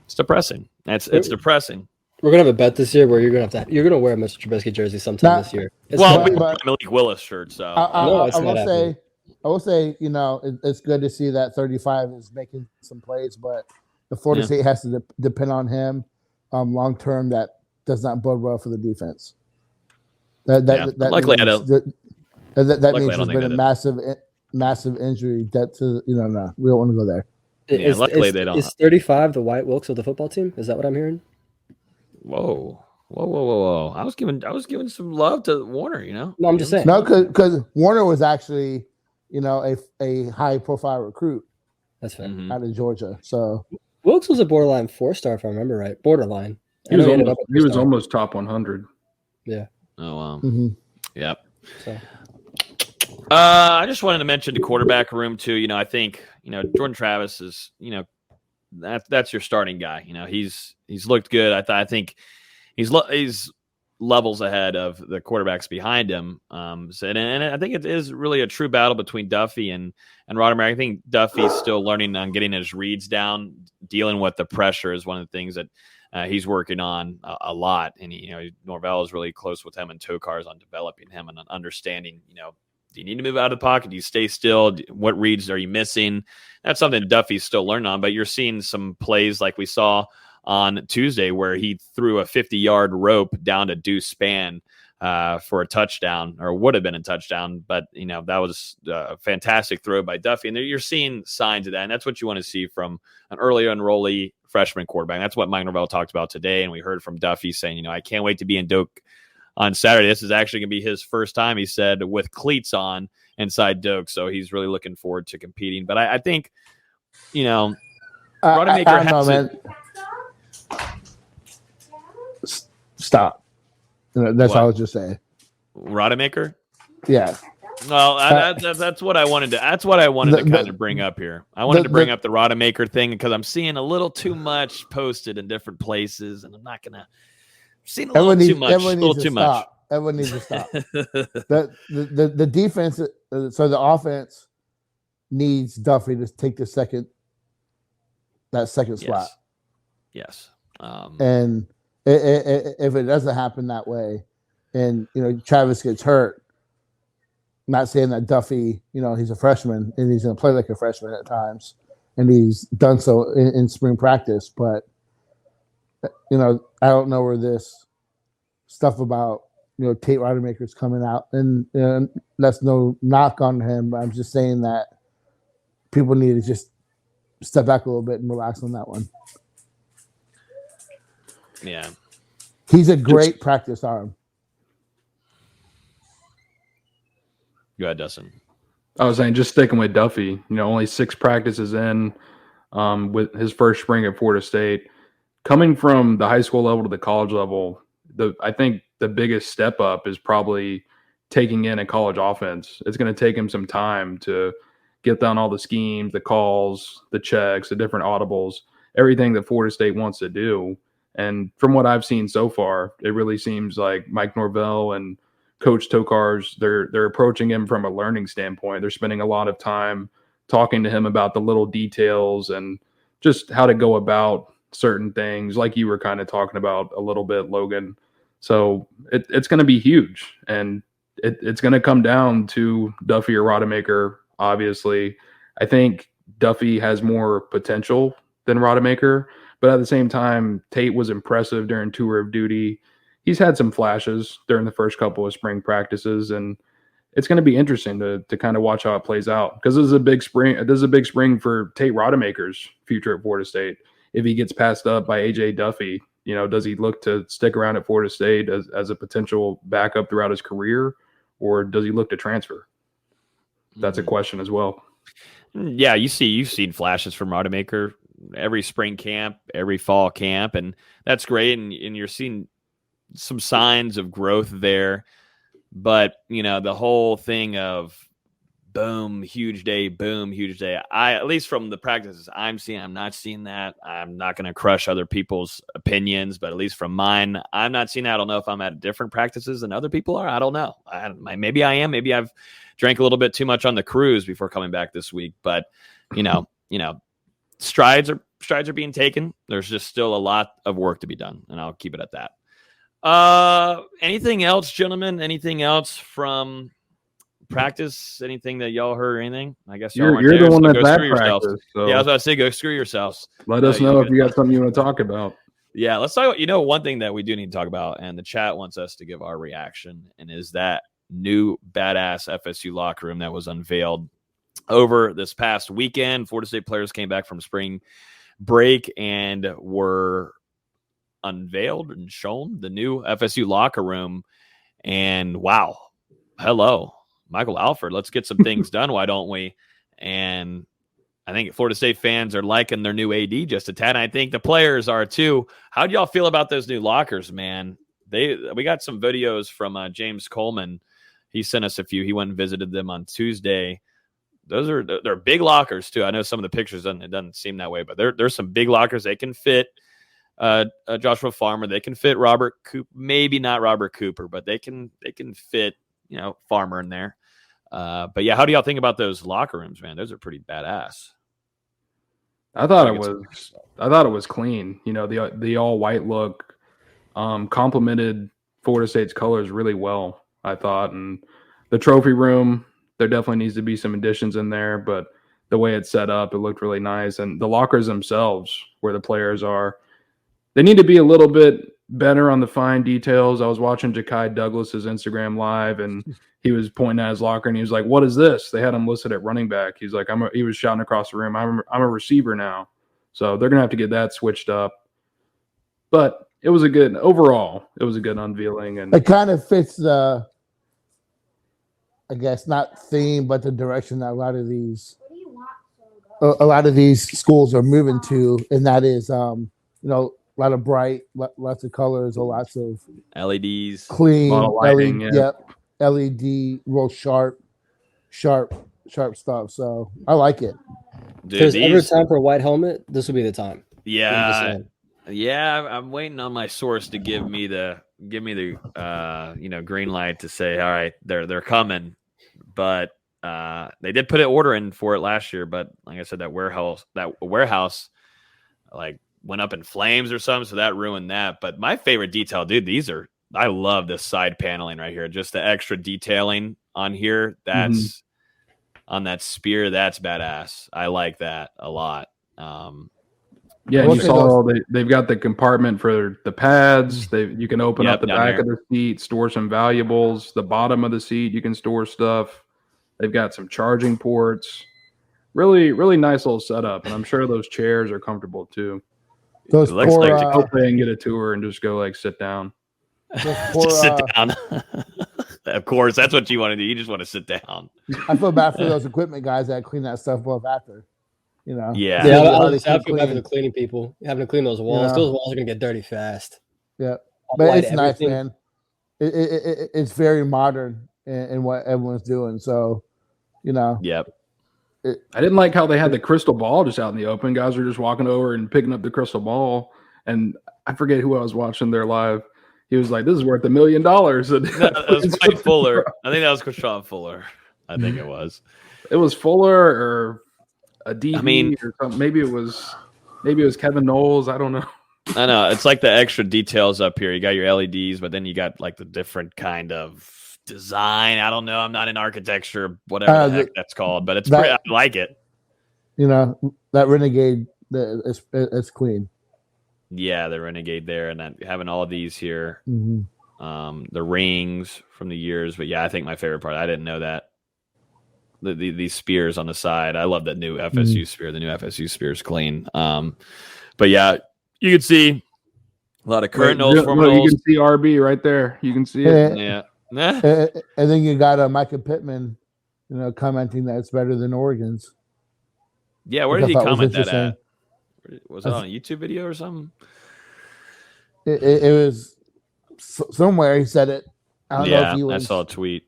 It's depressing. It's depressing. We're gonna have a bet this year where you're gonna wear a Mr. Trubisky jersey sometime this year. We have a Malik Willis shirt, so I will say, you know, it's good to see that 35 is making some plays, but the Florida State has to depend on him long term. That does not bode well for the defense. That means there's been a massive injury. No, we don't want to go there. Luckily they don't. Is 35 the White Wilkes of the football team? Is that what I'm hearing? Whoa. I was giving some love to Warner, you know? No, I'm just saying. No, because Warner was actually, you know, a high profile recruit. That's fair. Out of Georgia. So Wilkes was a borderline 4-star, if I remember right. Borderline. He was almost top 100. Yeah. Oh wow. Mm-hmm. Yep. So. I just wanted to mention the quarterback room too. You know, I think, you know, Jordan Travis is, you know, that's your starting guy. You know, he's looked good. I think he's levels ahead of the quarterbacks behind him. And I think it is really a true battle between Duffy and Rodemaker. I think Duffy's still learning on getting his reads down, dealing with the pressure is one of the things that he's working on a lot. And Norvell is really close with him and Tokar's on developing him and understanding, you know, do you need to move out of the pocket? Do you stay still? What reads are you missing? That's something Duffy's still learning on, but you're seeing some plays like we saw on Tuesday where he threw a 50-yard rope down to Deuce Spann for a touchdown, or would have been a touchdown. But, you know, that was a fantastic throw by Duffy. And you're seeing signs of that. And that's what you want to see from an early enrollee freshman quarterback. And that's what Mike Norvell talked about today. And we heard from Duffy saying, you know, I can't wait to be in Doak on Saturday. This is actually going to be his first time, he said, with cleats on inside Doak. So he's really looking forward to competing. But I think, you know, Rodemaker has it. Stop. That's what I was just saying. Rodemaker? Yeah. Well, that's what I wanted to. That's what I wanted to kind of bring up here. I wanted to bring up the Rodemaker thing because I'm seeing a little too much posted in different places, and I'm not gonna. Seen a little too much. Everyone needs to stop. The defense, so the offense needs Duffy to take that second spot. Yes. And if it doesn't happen that way, and you know Travis gets hurt, not saying that Duffy, you know, he's a freshman and he's going to play like a freshman at times, and he's done so in spring practice, but. You know, I don't know where this stuff about, you know, Tate Rodemaker is coming out, and that's no knock on him. I'm just saying that people need to just step back a little bit and relax on that one. Yeah, he's a great practice arm. Go ahead, Dustin. I was saying, just sticking with Duffy. You know, only 6 practices in with his first spring at Florida State. Coming from the high school level to the college level, I think the biggest step up is probably taking in a college offense. It's going to take him some time to get down all the schemes, the calls, the checks, the different audibles, everything that Florida State wants to do. And from what I've seen so far, it really seems like Mike Norvell and Coach Tokar's, they're approaching him from a learning standpoint. They're spending a lot of time talking to him about the little details and just how to go about certain things, like you were kind of talking about a little bit, Logan. So it's going to be huge, and it's going to come down to Duffy or Rodemaker. Obviously, I think Duffy has more potential than Rodemaker, but at the same time, Tate was impressive during tour of duty. He's had some flashes during the first couple of spring practices, and it's going to be interesting to kind of watch how it plays out, because this is a big spring. This is a big spring for Tate Rodemaker's future at Florida State. If he gets passed up by AJ Duffy, you know, does he look to stick around at Florida State as a potential backup throughout his career, or does he look to transfer? That's a question as well. Yeah, you've seen flashes from Rodemaker every spring camp, every fall camp, and that's great. And you're seeing some signs of growth there. But, the whole thing of boom, huge day, at least from the practices I'm not seeing that. I'm not going to crush other people's opinions, but at least from mine, I'm not seeing that. I don't know if I'm at different practices than other people are. I don't know. Maybe I am. Maybe I've drank a little bit too much on the cruise before coming back this week. But, strides are being taken. There's just still a lot of work to be done, and I'll keep it at that. Anything else, gentlemen? Anything else from practice? Anything that y'all heard or anything? I guess you're the one that's at practice. So yeah, I was about to say, go screw yourselves. Let us know if you got something you want to talk about. Yeah, let's talk about, one thing that we do need to talk about, and the chat wants us to give our reaction, and is that new badass FSU locker room that was unveiled over this past weekend. Florida State players came back from spring break and were unveiled and shown the new FSU locker room. And wow, hello, Michael Alford, let's get some things done. Why don't we? And I think Florida State fans are liking their new AD just a tad. I think the players are too. How do y'all feel about those new lockers, man? We got some videos from James Coleman. He sent us a few. He went and visited them on Tuesday. They're big lockers too. I know some of the pictures it doesn't seem that way, but there's some big lockers. They can fit Joshua Farmer. They can fit Robert Cooper. Maybe not Robert Cooper, but they can fit Farmer in there. But yeah, how do y'all think about those locker rooms, man? Those are pretty badass. I thought it was clean. The all white look complemented Florida State's colors really well, I thought. And the trophy room, there definitely needs to be some additions in there, but the way it's set up, it looked really nice. And the lockers themselves, where the players are, they need to be a little bit better on the fine details. I was watching Ja'Kai Douglas's Instagram live, and he was pointing at his locker, and he was like, "What is this?" They had him listed at running back. He's like, he was shouting across the room, I'm a receiver now. So they're going to have to get that switched up. But it was a good unveiling. And it kind of fits the, I guess, not theme, but the direction that a lot of these schools are moving to, and that is, a lot of bright, lots of colors, lots of LEDs, clean, lighting, LED, real sharp stuff. So I like it. If there's ever time for a white helmet, this will be the time. Yeah, I'm waiting on my source to give me the green light to say, all right, they're coming. But they did put an order in for it last year, but like I said, that warehouse like went up in flames or something, so that ruined that. But my favorite detail, dude, I love this side paneling right here, just the extra detailing on here. That's on that spear, that's badass. I like that a lot. Yeah, you saw they've got the compartment for the pads. You can open up the back of the seat, store some valuables. The bottom of the seat, you can store stuff. They've got some charging ports. Really, really nice little setup, and I'm sure those chairs are comfortable too. Those poor, hope they can get a tour and just go sit down. Just sit down. Of course, that's what you want to do. You just want to sit down. I feel bad for those equipment guys that clean that stuff up after. Yeah. I feel bad for the cleaning people having to clean those walls. Those walls are gonna get dirty fast. Yeah, but it's nice, man. It's very modern in what everyone's doing. So, Yep. I didn't like how they had the crystal ball just out in the open. Guys were just walking over and picking up the crystal ball, and I forget who I was watching there live. He was like, "This is worth $1 million." And that was Mike Fuller. I think that was Krishawn Fuller. I think it was. It was Fuller or a DB or something. Maybe it was Kevin Knowles. I don't know. I know. It's like the extra details up here. You got your LEDs, but then you got like the different kind of design. I don't know. I'm not in architecture, whatever the heck that's called, but it's pretty, I like it. That Renegade, it's clean. Yeah, the Renegade there, and then having all of these here, Mm-hmm. the rings from the years. But yeah, I think my favorite part, I didn't know that these spears on the side. I love that new FSU spear. The new FSU spear is clean. But yeah, you can see a lot of current nose form. You can see RB right there. You can see it. Yeah. And then you got Micah Pittman, commenting that it's better than Oregon's. Yeah, where did he comment that at? Was it on a YouTube video or something? It was somewhere he said it. I don't know if he was, I saw a tweet.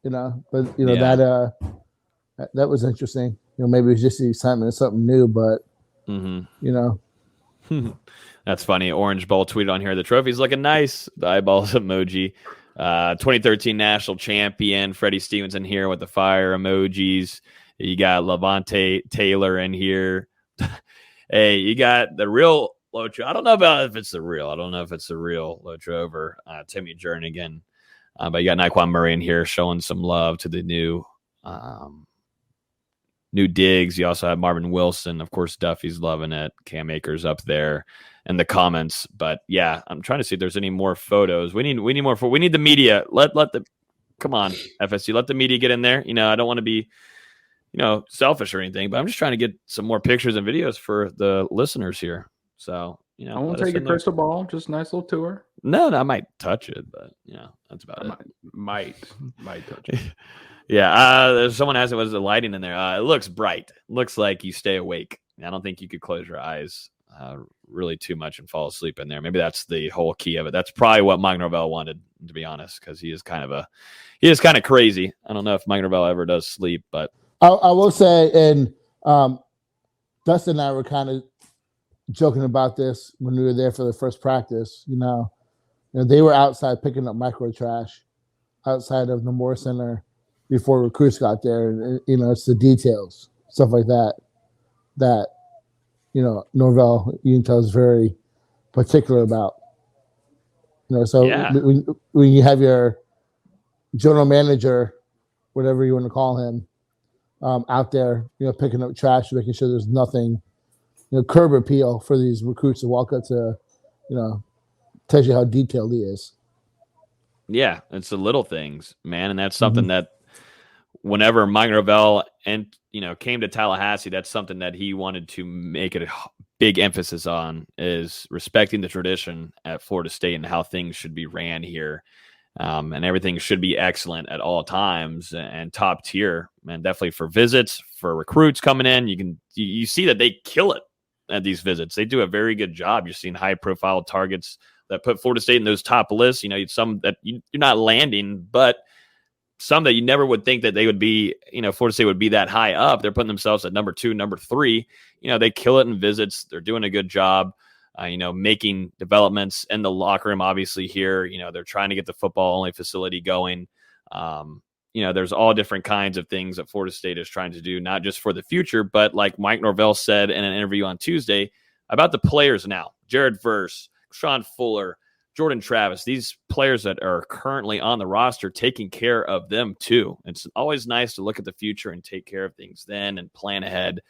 But that was interesting. Maybe it was just the excitement of something new, but That's funny. Orange Bowl tweeted on here. The trophy's looking nice. The eyeballs emoji. 2013 national champion Freddie Stevenson here with the fire emojis. You got Levante Taylor in here. Hey, you got the real Locho. I don't know if it's the real Locho over Timmy Jernigan. But you got Naquan Murray in here showing some love to the new digs. You also have Marvin Wilson. Of course, Duffy's loving it. Cam Akers up there in the comments. But yeah, I'm trying to see if there's any more photos. We need more. We need the media. Come on, FSU. Let the media get in there. I don't want to be, selfish or anything, but I'm just trying to get some more pictures and videos for the listeners here. So, I won't take a crystal ball. Just a nice little tour. No, I might touch it, but that's about it. Might touch it. Yeah, someone asked, was the lighting in there? It looks bright. Looks like you stay awake. I don't think you could close your eyes really too much and fall asleep in there. Maybe that's the whole key of it. That's probably what Mike Norvell wanted, to be honest, because he is kind of crazy. I don't know if Mike Norvell ever does sleep, but I will say, and Dustin and I were kind of joking about this when we were there for the first practice. They were outside picking up micro trash outside of the Moore Center before recruits got there, and it's the details, stuff like that Norvell, you can tell, is very particular about. So when you have your general manager, whatever you want to call him, out there, picking up trash, making sure there's nothing, curb appeal for these recruits to walk up to, tells you how detailed he is. Yeah, it's the little things, man, and that's something that whenever Mike Norvell came to Tallahassee, that's something that he wanted to make it a big emphasis on, is respecting the tradition at Florida State and how things should be ran here. And everything should be excellent at all times and top tier, and definitely for visits, for recruits coming in. You see that they kill it at these visits. They do a very good job. You're seeing high profile targets that put Florida State in those top lists. Some that you're not landing, but some that you never would think that they would be, Florida State would be that high up. They're putting themselves at number 2, number 3. They kill it in visits. They're doing a good job. Making developments in the locker room, obviously here, they're trying to get the football only facility going. There's all different kinds of things that Florida State is trying to do, not just for the future, but like Mike Norvell said in an interview on Tuesday about the players now, Jared Verse, Sean Fuller, Jordan Travis, these players that are currently on the roster, taking care of them too. It's always nice to look at the future and take care of things then and plan ahead.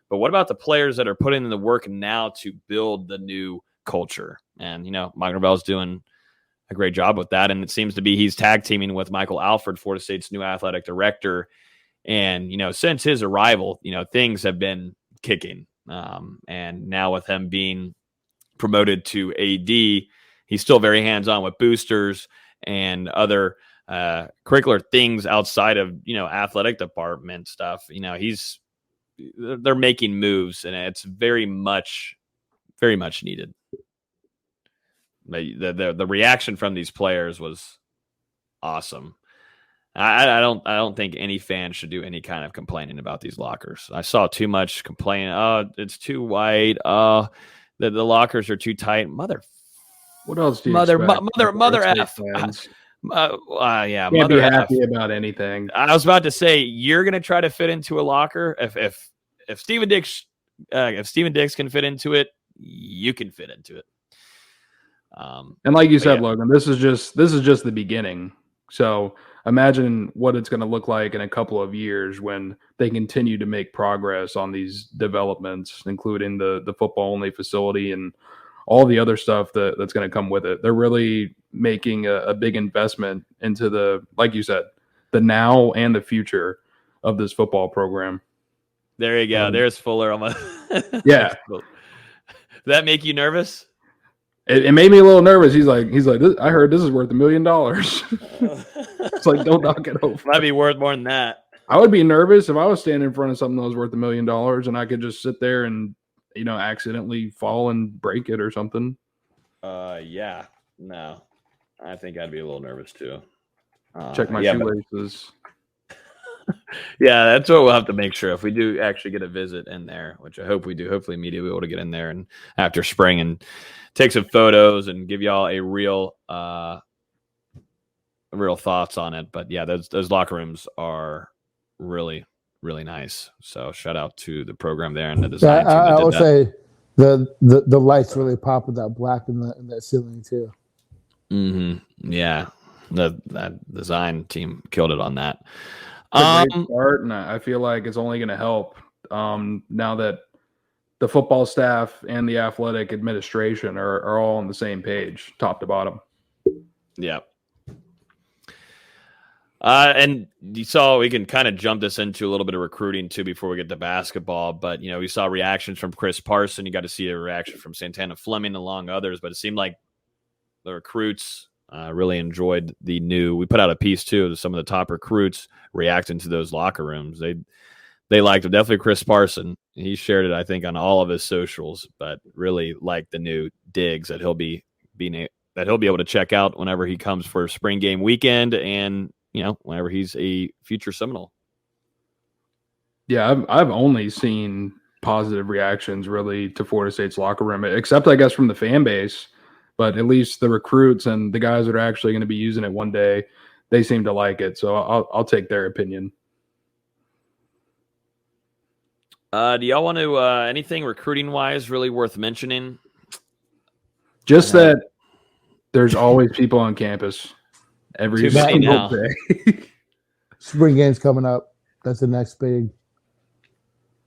But what about the players that are putting in the work now to build the new culture? And, Mike Norvell's doing a great job with that. And it seems to be he's tag teaming with Michael Alford, Florida State's new athletic director. And, since his arrival, things have been kicking. And now with him being promoted to AD, he's still very hands-on with boosters and other curricular things outside of, athletic department stuff. They're making moves, and it's very much needed. The reaction from these players was awesome. I don't think any fan should do any kind of complaining about these lockers. I saw too much complaining. Oh, it's too white. Oh, the lockers are too tight. What else do you mother expect? F. Yeah, Can't be happy about anything. I was about to say, you're gonna try to fit into a locker. If Steven Dix can fit into it, you can fit into it. And like you said, Logan, this is just the beginning. So imagine what it's going to look like in a couple of years when they continue to make progress on these developments, including the football only facility and all the other stuff that's going to come with it. They're really making a big investment into like you said, the now and the future of this football program. There you go. There's Fuller. Yeah. Cool. Did that make you nervous? It made me a little nervous. He's like, I heard this is worth $1 million. It's like, don't knock it over. Might be worth more than that. I would be nervous if I was standing in front of something that was worth $1 million and I could just sit there and accidentally fall and break it or something. Yeah. No. I think I'd be a little nervous too. Check my shoelaces. Yeah, that's what we'll have to make sure if we do actually get a visit in there, which I hope we do. Hopefully, media will be able to get in there and after spring and take some photos and give y'all a real thoughts on it. But yeah, those locker rooms are really, really nice. So shout out to the program there and the design team. I will say the lights really pop with that black in that ceiling too. Mm-hmm. Yeah, that design team killed it on that. It's a great start, and I feel like it's only going to help now that the football staff and the athletic administration are all on the same page, top to bottom. Yeah. And you saw we can kind of jump this into a little bit of recruiting too before we get to basketball. But, we saw reactions from Chris Parson. You got to see a reaction from Santana Fleming along others. But it seemed like the recruits really enjoyed the new. We put out a piece too of some of the top recruits reacting to those locker rooms. They liked it. Definitely Chris Parson. He shared it, I think, on all of his socials. But really liked the new digs that he'll be able to check out whenever he comes for spring game weekend and whenever he's a future Seminole. Yeah, I've only seen positive reactions really to Florida State's locker room, except I guess from the fan base. But at least the recruits and the guys that are actually going to be using it one day, they seem to like it. So I'll take their opinion. Do y'all want to anything recruiting wise really worth mentioning? Just that there's always people on campus every single day. Spring game's coming up. That's the next big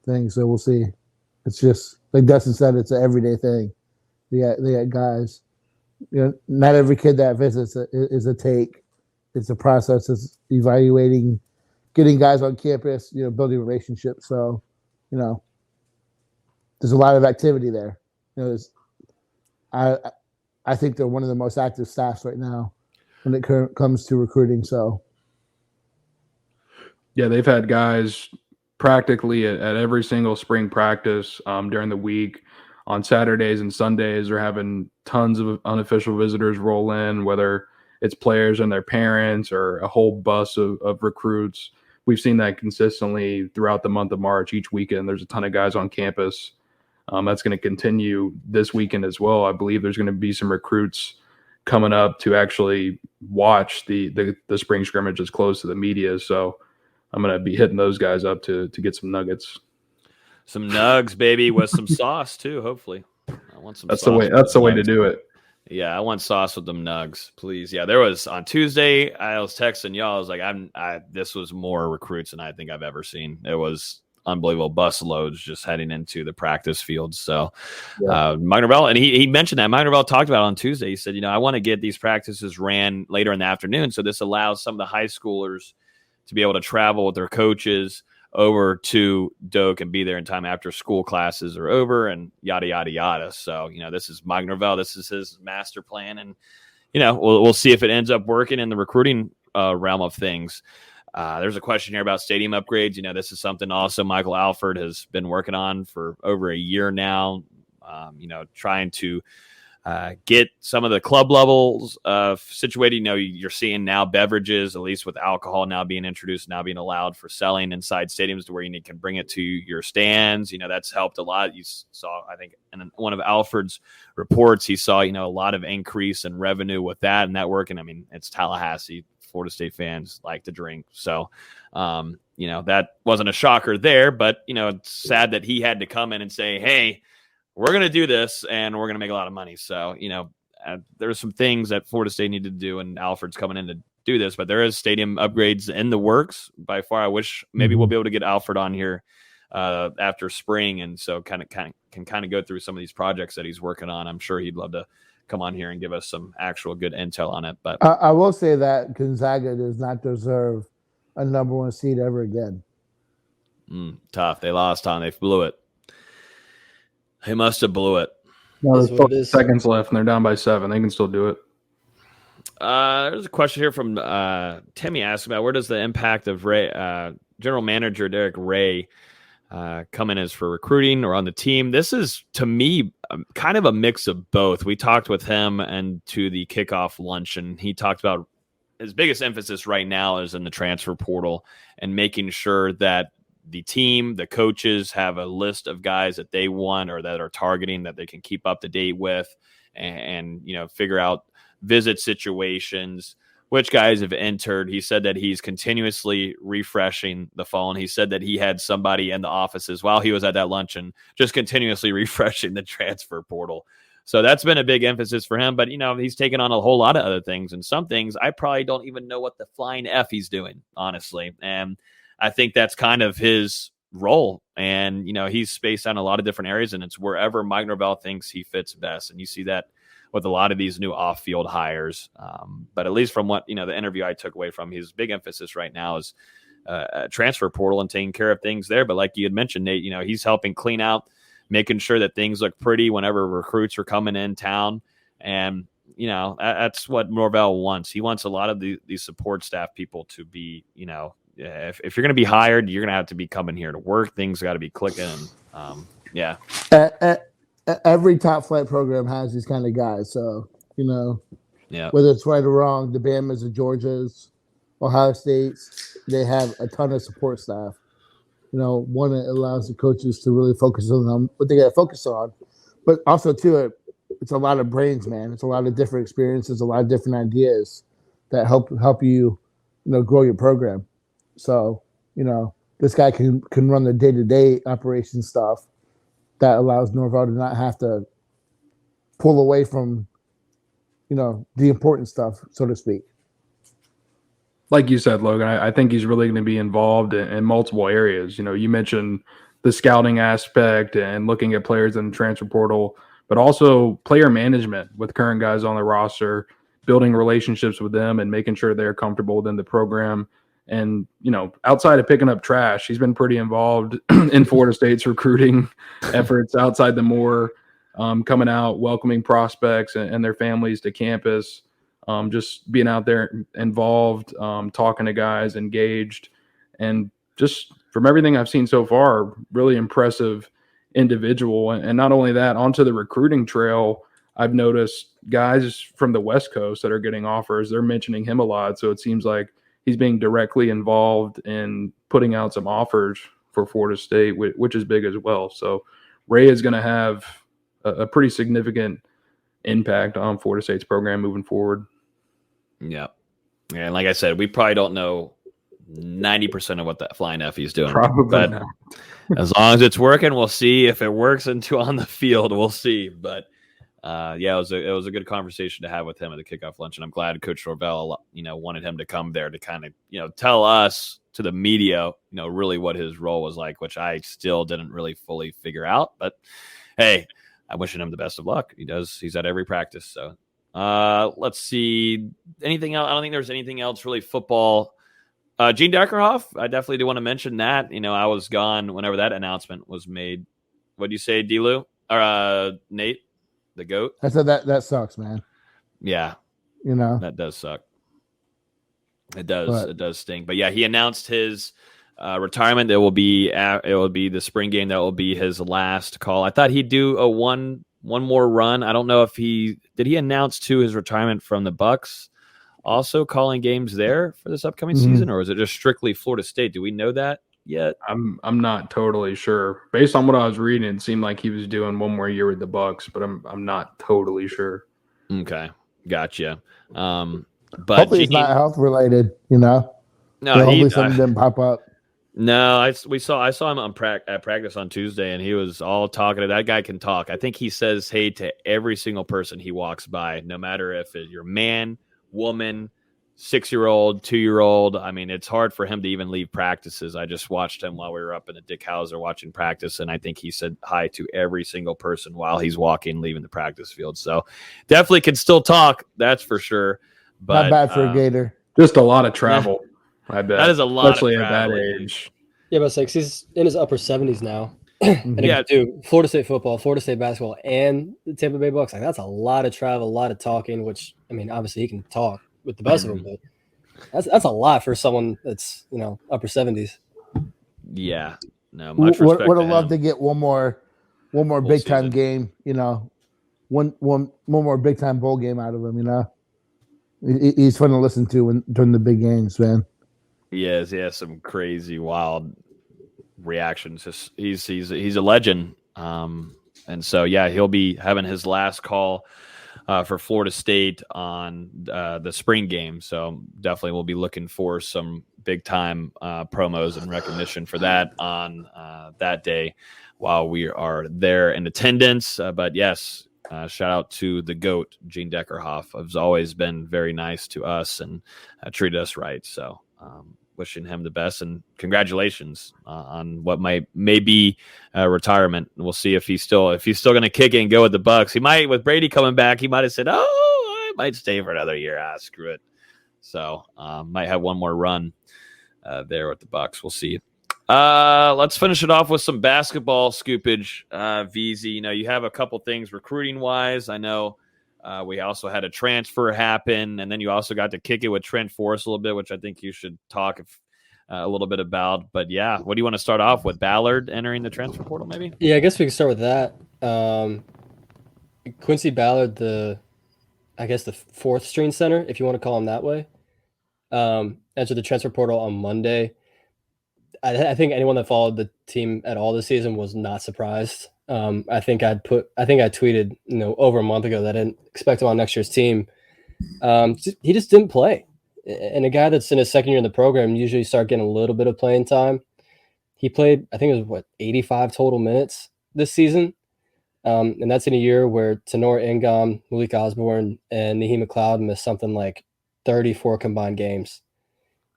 thing. So we'll see. It's just like Dustin said, it's an everyday thing. They got guys. Not every kid that visits is a take. It's a process. It's evaluating, getting guys on campus. Building relationships. So, there's a lot of activity there. I think they're one of the most active staffs right now when it comes to recruiting. So, yeah, they've had guys practically at every single spring practice during the week. On Saturdays and Sundays, they're having tons of unofficial visitors roll in, whether it's players and their parents or a whole bus of recruits. We've seen that consistently throughout the month of March. Each weekend, there's a ton of guys on campus. That's going to continue this weekend as well. I believe there's going to be some recruits coming up to actually watch the spring scrimmages close to the media. So I'm going to be hitting those guys up to get some nuggets. Some nugs, baby, with some sauce too. Hopefully, I want some. That's sauce the way to do it. Yeah, I want sauce with them nugs, please. Yeah, there was on Tuesday. I was texting y'all. I was like, this was more recruits than I think I've ever seen. It was unbelievable bus loads just heading into the practice fields. So, Mike Norvell, and he mentioned that. Mike Norvell talked about it on Tuesday. He said, I want to get these practices ran later in the afternoon, so this allows some of the high schoolers to be able to travel with their coaches over to Doak and be there in time after school classes are over and yada, yada, yada. So, this is Mike Norvell. This is his master plan. And, we'll see if it ends up working in the recruiting realm of things. There's a question here about stadium upgrades. This is something also Michael Alford has been working on for over a year now, trying to get some of the club levels situated. You're seeing now beverages, at least with alcohol now being introduced, now being allowed for selling inside stadiums to where you can bring it to your stands. That's helped a lot. You saw, I think, in one of Alford's reports, he saw, a lot of increase in revenue with that and that working. I mean, it's Tallahassee. Florida State fans like to drink. So, that wasn't a shocker there, but, it's sad that he had to come in and say, hey, we're going to do this and we're going to make a lot of money. So, there's some things that Florida State needed to do, and Alfred's coming in to do this, but there is stadium upgrades in the works. By far, I wish maybe we'll be able to get Alfred on here after spring, and so can go through some of these projects that he's working on. I'm sure he'd love to come on here and give us some actual good intel on it. But I will say that Gonzaga does not deserve a number one seed ever again. Tough. They lost on. They blew it. He must have blew it. No, there's 4 seconds left, and they're down by 7. They can still do it. There's a question here from Timmy asking about where does the impact of Ray, General Manager Derek Ray, come in as for recruiting or on the team. This is, to me, kind of a mix of both. We talked with him and to the kickoff lunch, and he talked about his biggest emphasis right now is in the transfer portal and making sure that the team, the coaches have a list of guys that they want or that are targeting that they can keep up to date with and figure out visit situations, which guys have entered. He said that he's continuously refreshing the phone. He said that he had somebody in the offices while he was at that luncheon just continuously refreshing the transfer portal. So that's been a big emphasis for him. But, he's taken on a whole lot of other things. And some things I probably don't even know what the flying F he's doing, honestly. And I think that's kind of his role. And, he's spaced on a lot of different areas, and it's wherever Mike Norvell thinks he fits best. And you see that with a lot of these new off-field hires. But at least from what, the interview I took away from, his big emphasis right now is transfer portal and taking care of things there. But like you had mentioned, Nate, he's helping clean out, making sure that things look pretty whenever recruits are coming in town. And, that's what Norvell wants. He wants a lot of these support staff people to be, if you're going to be hired, you're going to have to be coming here to work. Things got to be clicking. Yeah. Every top flight program has these kind of guys. So, yeah, whether it's right or wrong, the Bamas, the Georgias, Ohio States, they have a ton of support staff. One that allows the coaches to really focus on them, what they got to focus on. But also, too, it's a lot of brains, man. It's a lot of different experiences, a lot of different ideas that help you, grow your program. So, this guy can run the day-to-day operation stuff that allows Norvell to not have to pull away from, the important stuff, so to speak. Like you said, Logan, I think he's really going to be involved in multiple areas. You mentioned the scouting aspect and looking at players in the transfer portal, but also player management with current guys on the roster, building relationships with them and making sure they're comfortable within the program. And, outside of picking up trash, he's been pretty involved in Florida State's recruiting efforts outside the more coming out, welcoming prospects and their families to campus. Just being out there involved, talking to guys, engaged, and just from everything I've seen so far, really impressive individual. And not only that, onto the recruiting trail, I've noticed guys from the West Coast that are getting offers, they're mentioning him a lot. So it seems like he's being directly involved in putting out some offers for Florida State, which is big as well. So Ray is going to have a pretty significant impact on Florida State's program moving forward. Yeah. And like I said, we probably don't know 90% of what that flying F he's doing. Probably but not. As long as it's working, we'll see. If it works into on the field, we'll see. But it was a good conversation to have with him at the kickoff lunch, and I'm glad Coach Norvell, wanted him to come there to kind of, tell us, to the media, really what his role was like, which I still didn't really fully figure out. But hey, I'm wishing him the best of luck. He's at every practice. So let's see. Anything else? I don't think there's anything else really football. Gene Deckerhoff, I definitely do want to mention that. I was gone whenever that announcement was made. What do you say, D-Lou? Or Nate, the GOAT? I said that sucks, man. Yeah. That does suck. It does. It does sting. But yeah, he announced his retirement. It will be the spring game. That will be his last call. I thought he'd do a one more run. I don't know if he announce too his retirement from the Bucks, also calling games there for this upcoming season, or is it just strictly Florida State? Do we know that yet? I'm not totally sure. Based on what I was reading, it seemed like he was doing one more year with the Bucks, but I'm not totally sure. Okay, gotcha. But hopefully it's not health related. No, hopefully something didn't pop up. No, I saw him at practice on Tuesday, and he was all talking. That guy can talk. I think he says hey to every single person he walks by, no matter if you're man, woman, 6-year-old, 2-year-old. I mean, it's hard for him to even leave practices. I just watched him while we were up in the Dick Hauser watching practice, and I think he said hi to every single person while he's leaving the practice field. So definitely can still talk, that's for sure. But not bad for a Gator. Just a lot of travel, I bet. That is a lot, especially of travel, at that age. Yeah, but he's in his upper 70s now. And yeah, dude, Florida State football, Florida State basketball, and the Tampa Bay Bucks. That's a lot of travel, a lot of talking. Which obviously he can talk with the best of them, but that's a lot for someone that's upper 70s. Yeah, No, much respect. Would have loved to get one more big time game. One more big time bowl game out of him. He's fun to listen to during the big games, man. He has some crazy, wild reactions. He's a legend. And so he'll be having his last call for Florida State on the spring game. So definitely we'll be looking for some big time promos and recognition for that on that day while we are there in attendance. But yes, shout out to the GOAT, Gene Deckerhoff, has always been very nice to us and treated us right. So wishing him the best and congratulations on what may be retirement. We'll see if he's still going to kick it and go with the Bucks. He might, with Brady coming back, he might have said, "Oh, I might stay for another year. Screw it." So might have one more run there with the Bucks. We'll see. Let's finish it off with some basketball scoopage. VZ, you have a couple things recruiting wise. I know we also had a transfer happen, and then you also got to kick it with Trent Forrest a little bit, which I think you should talk a little bit about. But yeah, what do you want to start off with? Ballard entering the transfer portal, maybe? Yeah, I guess we can start with that. Quincy Ballard, the fourth string center, if you want to call him that way, entered the transfer portal on Monday. I think anyone that followed the team at all this season was not surprised. I think I tweeted, over a month ago that I didn't expect him on next year's team. He just didn't play. And a guy that's in his second year in the program usually start getting a little bit of playing time. He played, I think it was 85 total minutes this season. And that's in a year where Tenor Ingam, Malik Osborne, and Naheem McLeod missed something like 34 combined games.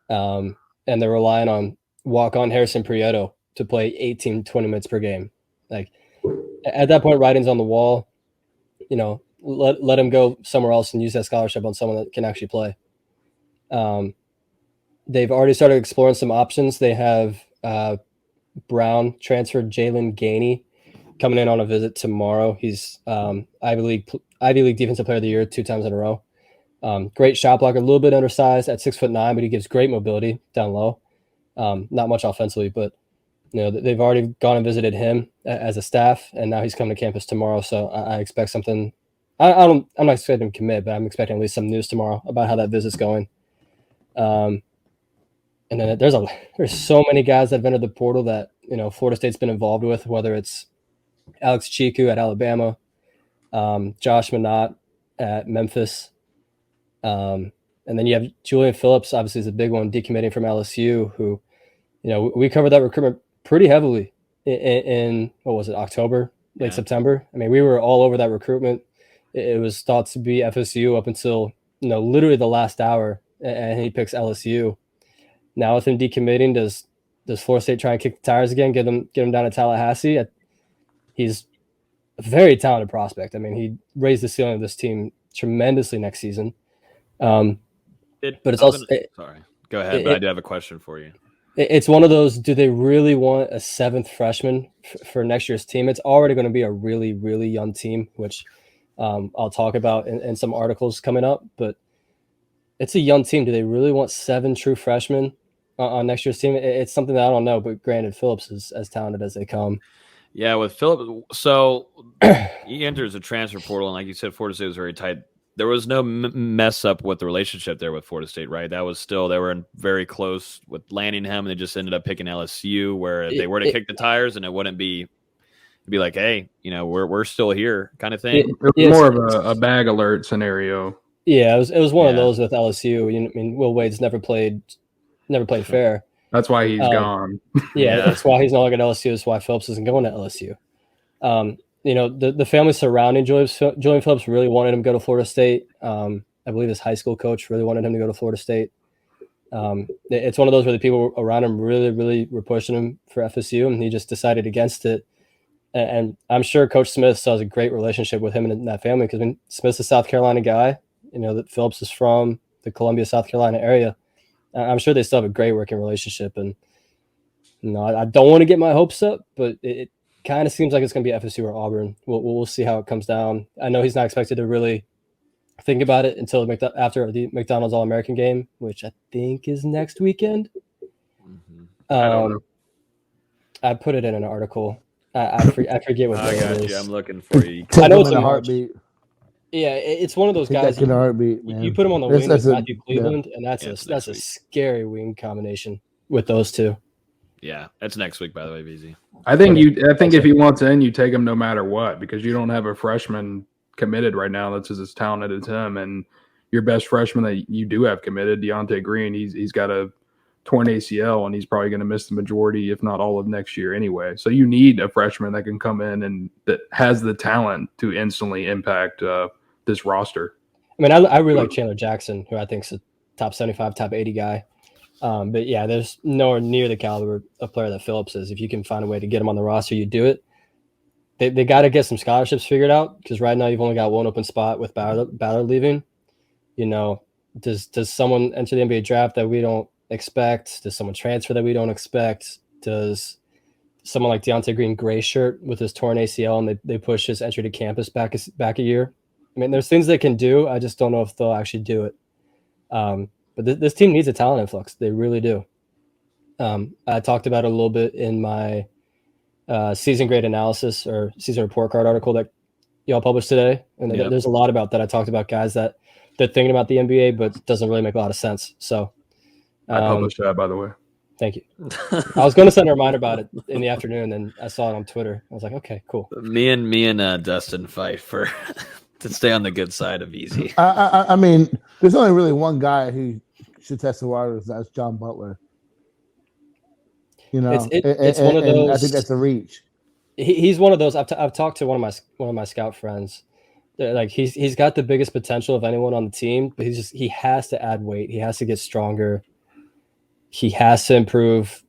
And they're relying on walk-on Harrison Prieto to play 18, 20 minutes per game. Like, at that point, writing's on the wall. Let him go somewhere else and use that scholarship on someone that can actually play. They've already started exploring some options. They have Brown transferred Jalen Gainey coming in on a visit tomorrow. He's Ivy League Defensive Player of the Year 2 times in a row. Great shot blocker, a little bit undersized at 6'9", but he gives great mobility down low. Not much offensively, but they've already gone and visited him as a staff, and now he's coming to campus tomorrow. So I expect something. I'm not expecting him to commit, but I'm expecting at least some news tomorrow about how that visit's going. And then there's so many guys that have entered the portal that Florida State's been involved with, whether it's Alex Chiku at Alabama, Josh Minot at Memphis, and then you have Julian Phillips, obviously is a big one, decommitting from LSU, who we covered that recruitment pretty heavily in what was it, October, late September. I mean, we were all over that recruitment. It was thought to be FSU up until literally the last hour, and he picks LSU. Now with him decommitting, does Florida State try and kick the tires again, get him down to Tallahassee? He's a very talented prospect. I mean, he raised the ceiling of this team tremendously next season. But it's also sorry, go ahead. But I do have a question for you. It's one of those, do they really want a seventh freshman for next year's team? It's already going to be a really, really young team, which I'll talk about in some articles coming up. But it's a young team. Do they really want 7 true freshmen on next year's team? It's something that I don't know, but granted, Phillips is as talented as they come. Yeah, with Phillips, so he enters a transfer portal, and like you said, Florida State was very tight. There was no mess up with the relationship there with Florida State, right? That was still, they were very close with landing him, and they just ended up picking LSU, where if they were to kick the tires, and it wouldn't be, it'd be like, hey, we're still here, kind of thing. It was more of a bag alert scenario. Yeah, it was one of those with LSU. I mean, Will Wade's never played fair. That's why he's gone. Yeah, that's why he's not like at LSU. That's why Phillips isn't going to LSU. The family surrounding Julian Phillips really wanted him to go to Florida State. I believe his high school coach really wanted him to go to Florida State. It's one of those where the people around him really, really were pushing him for FSU, and he just decided against it. And I'm sure Coach Smith still has a great relationship with him and that family, because when Smith's a South Carolina guy, that Phillips is from the Columbia, South Carolina area. I'm sure they still have a great working relationship. And I don't want to get my hopes up, but it kind of seems like it's going to be FSU or Auburn. We'll see how it comes down. I know he's not expected to really think about it until after the McDonald's All-American game, which I think is next weekend. I don't know. I put it in an article. I forget what I day got it is. you. I'm looking for you. Take I know him it's in a in March. heartbeat. Yeah, it's one of those Take guys. that in a heartbeat, man. You put him on the That's- wing that's with a- Matthew Cleveland, and that's Yeah, it's a next week. scary wing combination with those two. Yeah, that's next week, by the way, VZ. I think if he wants in, you take him no matter what, because you don't have a freshman committed right now that's as talented as him, and your best freshman that you do have committed, Deontay Green, he's got a torn ACL, and he's probably going to miss the majority, if not all, of next year anyway. So you need a freshman that can come in and that has the talent to instantly impact this roster. I mean, I really like Chandler Jackson, who I think is a top 75, top 80 guy. But yeah, there's nowhere near the caliber of player that Phillips is. If you can find a way to get him on the roster, you do it. They got to get some scholarships figured out, because right now you've only got one open spot with Ballard leaving. You know, does someone enter the NBA draft that we don't expect? Does someone transfer that we don't expect? Does someone like Deontay Green gray shirt with his torn ACL and they push his entry to campus back a year? I mean, there's things they can do. I just don't know if they'll actually do it. But this team needs a talent influx. They really do. I talked about it a little bit in my season grade analysis or season report card article that y'all published today. And there's a lot about that. I talked about guys that they're thinking about the NBA, but it doesn't really make a lot of sense. So I published that, by the way. Thank you. I was going to send a reminder about it in the afternoon, and I saw it on Twitter. I was like, okay, cool. Me and Dustin fight for to stay on the good side of easy. I mean, there's only really one guy who should test the waters. That's John Butler. You know, it's one of those. I think that's a reach. He's one of those. I've talked to one of my scout friends. Like he's got the biggest potential of anyone on the team, but he has to add weight. He has to get stronger. He has to improve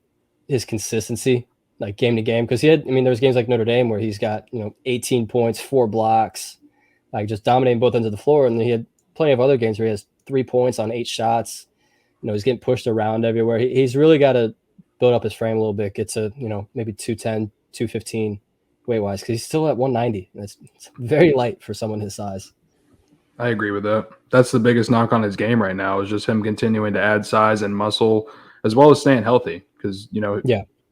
his consistency, like game to game. Because there's games like Notre Dame where he's got 18 points, 4 blocks, like just dominating both ends of the floor. And then he had plenty of other games where he has 3 points on 8 shots. He's getting pushed around everywhere. He's really got to build up his frame a little bit, get to maybe 210, 215 weight wise, because he's still at 190. It's very light for someone his size. I agree with that. That's the biggest knock on his game right now, is just him continuing to add size and muscle, as well as staying healthy. Because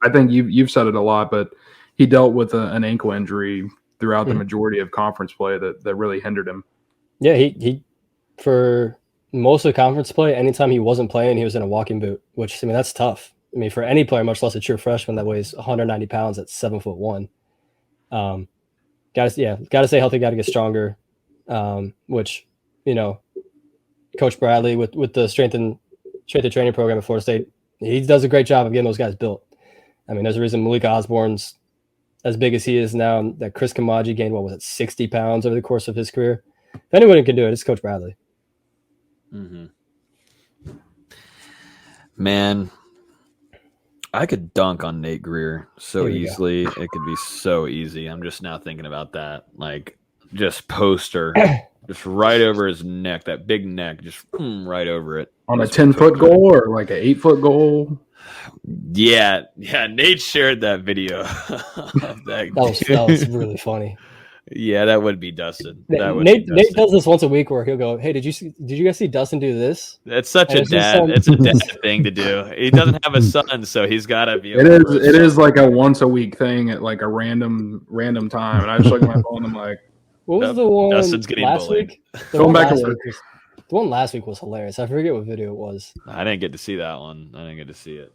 I think you've said it a lot, but he dealt with an ankle injury throughout the majority of conference play that really hindered him. Yeah, he for most of the conference play, anytime he wasn't playing, he was in a walking boot, which that's tough. For any player, much less a true freshman that weighs 190 pounds at 7'1". Got to stay healthy, got to get stronger. Which, Coach Bradley with the strength and training program at Florida State, he does a great job of getting those guys built. There's a reason Malik Osborne's as big as he is now, that Chris Kamaji gained, 60 pounds over the course of his career. If anyone can do it, it's Coach Bradley. Mm-hmm. Man, I could dunk on Nate Greer so easily. It could be so easy. I'm just now thinking about that. Like, just poster, just right over his neck, that big neck, just right over it. On a 10-foot goal or like an 8-foot goal? Yeah. Nate shared that video. That was really funny. Yeah, that would be Dustin. Nate does this once a week where he'll go, "Hey, did you guys see Dustin do this?" It's such a dad. It's a dad thing to do. He doesn't have a son, so he's got to be. It is like a once a week thing at like a random time, and I just look at my phone. And I'm like, "What was the one Dustin's getting last bullied. week?" Going back to work. The one last week was hilarious. I forget what video it was. I didn't get to see that one. I didn't get to see it.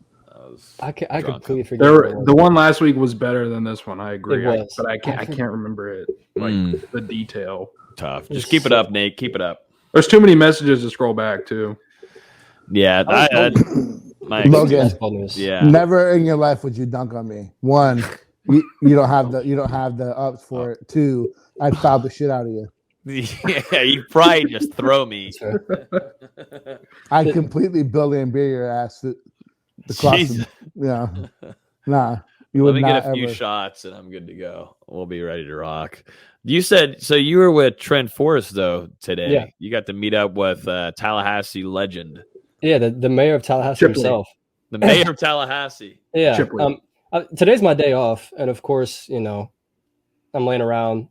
I completely forget. The one last week was better than this one. I agree, but I can't remember it. Like the detail. Tough. Just keep it up, Nate. Keep it up. There's too many messages to scroll back to. Yeah, Logan. Yeah. Never in your life would you dunk on me. 1, you don't have the ups for it. 2, I'd foul the shit out of you. Yeah, you probably just throw me. I completely Bill and beer your ass. Nah. You Let would me not get a few ever. shots and I'm good to go. We'll be ready to rock. You said so. You were with Trent Forrest though today. Yeah. You got to meet up with Tallahassee legend. Yeah, the mayor of Tallahassee himself. The mayor of Tallahassee. Yeah. Today's my day off, and of course, I'm laying around.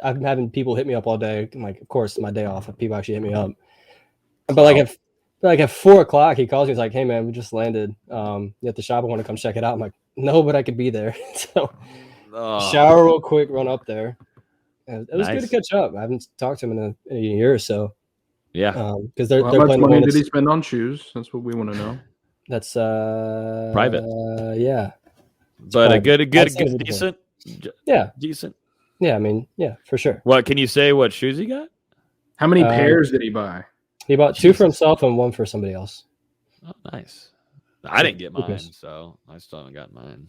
I'm having people hit me up all day. I'm like, of course, it's my day off. People actually hit me up. But at 4:00, he calls me. He's like, "Hey man, we just landed at the shop. I want to come check it out." I'm like, No, but I could be there. So Oh, shower real quick, run up there. And it was good to Nice. catch up. I haven't talked to him in a year or so. yeah. Because they're How they're much playing the money did Hornets. he spend on shoes? That's what we want to know. That's Private. Yeah. But a private. good, I'd say it's decent. Yeah. Decent. Yeah, I mean, yeah, for sure. What can you say? What shoes he got? How many pairs did he buy? He bought 2 for himself and 1 for somebody else. Oh, nice. I didn't get mine, pairs. so I still haven't got mine.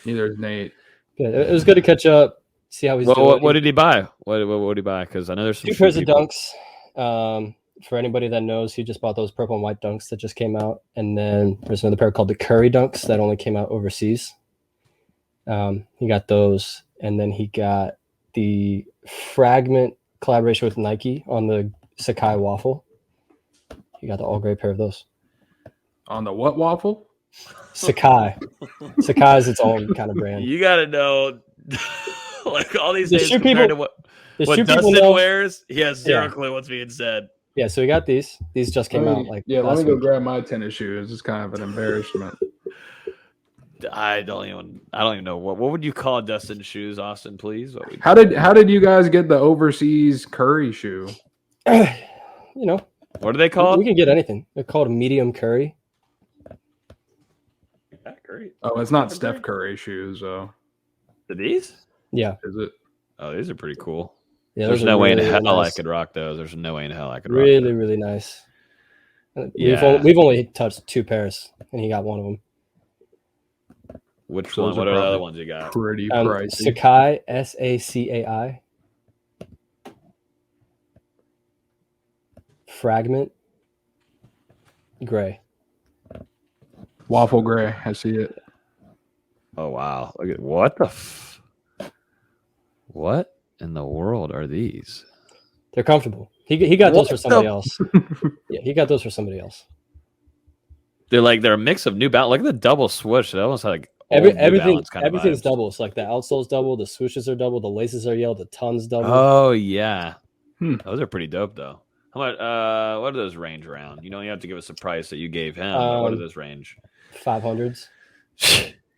Neither is Nate. Good. It was good to catch up, see how he's doing. What did he buy? What did he buy? Because I know there's some 2 pairs shoe of people. dunks. For anybody that knows, he just bought those purple and white dunks that just came out. And then there's another pair called the Curry dunks that only came out overseas. He got those. And then he got the Fragment collaboration with Nike on the Sakai waffle. He got the all gray pair of those. On the what waffle? Sakai. Sakai is its own kind of brand. You got to know, like all these The days shoe compared people- to what shoe people Dustin know- wears, he has zero Yeah. clue what's being said. Yeah, so we got these. These just came out like let last me go week. grab my tennis shoes. It's kind of an embarrassment. I don't even know what would you call Dustin's shoes, Austin? Please. How did you guys get the overseas Curry shoe? You know, What are they called? we can get anything. They're called a medium Curry. Yeah, great. Oh, it's not Steph Curry shoes, though. Are these? Yeah. Is it? Oh, these are pretty cool. Yeah, There's those no are way in really, hell really I nice. could rock those. There's no way in hell I could rock Really, them. really nice. Yeah. We've only touched 2 pairs, and he got one of them. Which Those one? are What are the other probably ones you got? Pretty pricey. Sakai, Sacai. Fragment. Gray. Waffle gray. I see it. Oh wow! Look at what the. What in the world are these? They're comfortable. He got those What for somebody the- else. Yeah, he got those for somebody else. They're a mix of New Balance. Look at the double swoosh. They almost like old New Balance kind of Everything's vibes. double. So like the outsole's double, the swooshes are double, the laces are yellow, the ton's double. Oh yeah, Hmm. those are pretty dope though. How much? What do those range around? You don't have to give us a price that you gave him. But what do those range? 500s.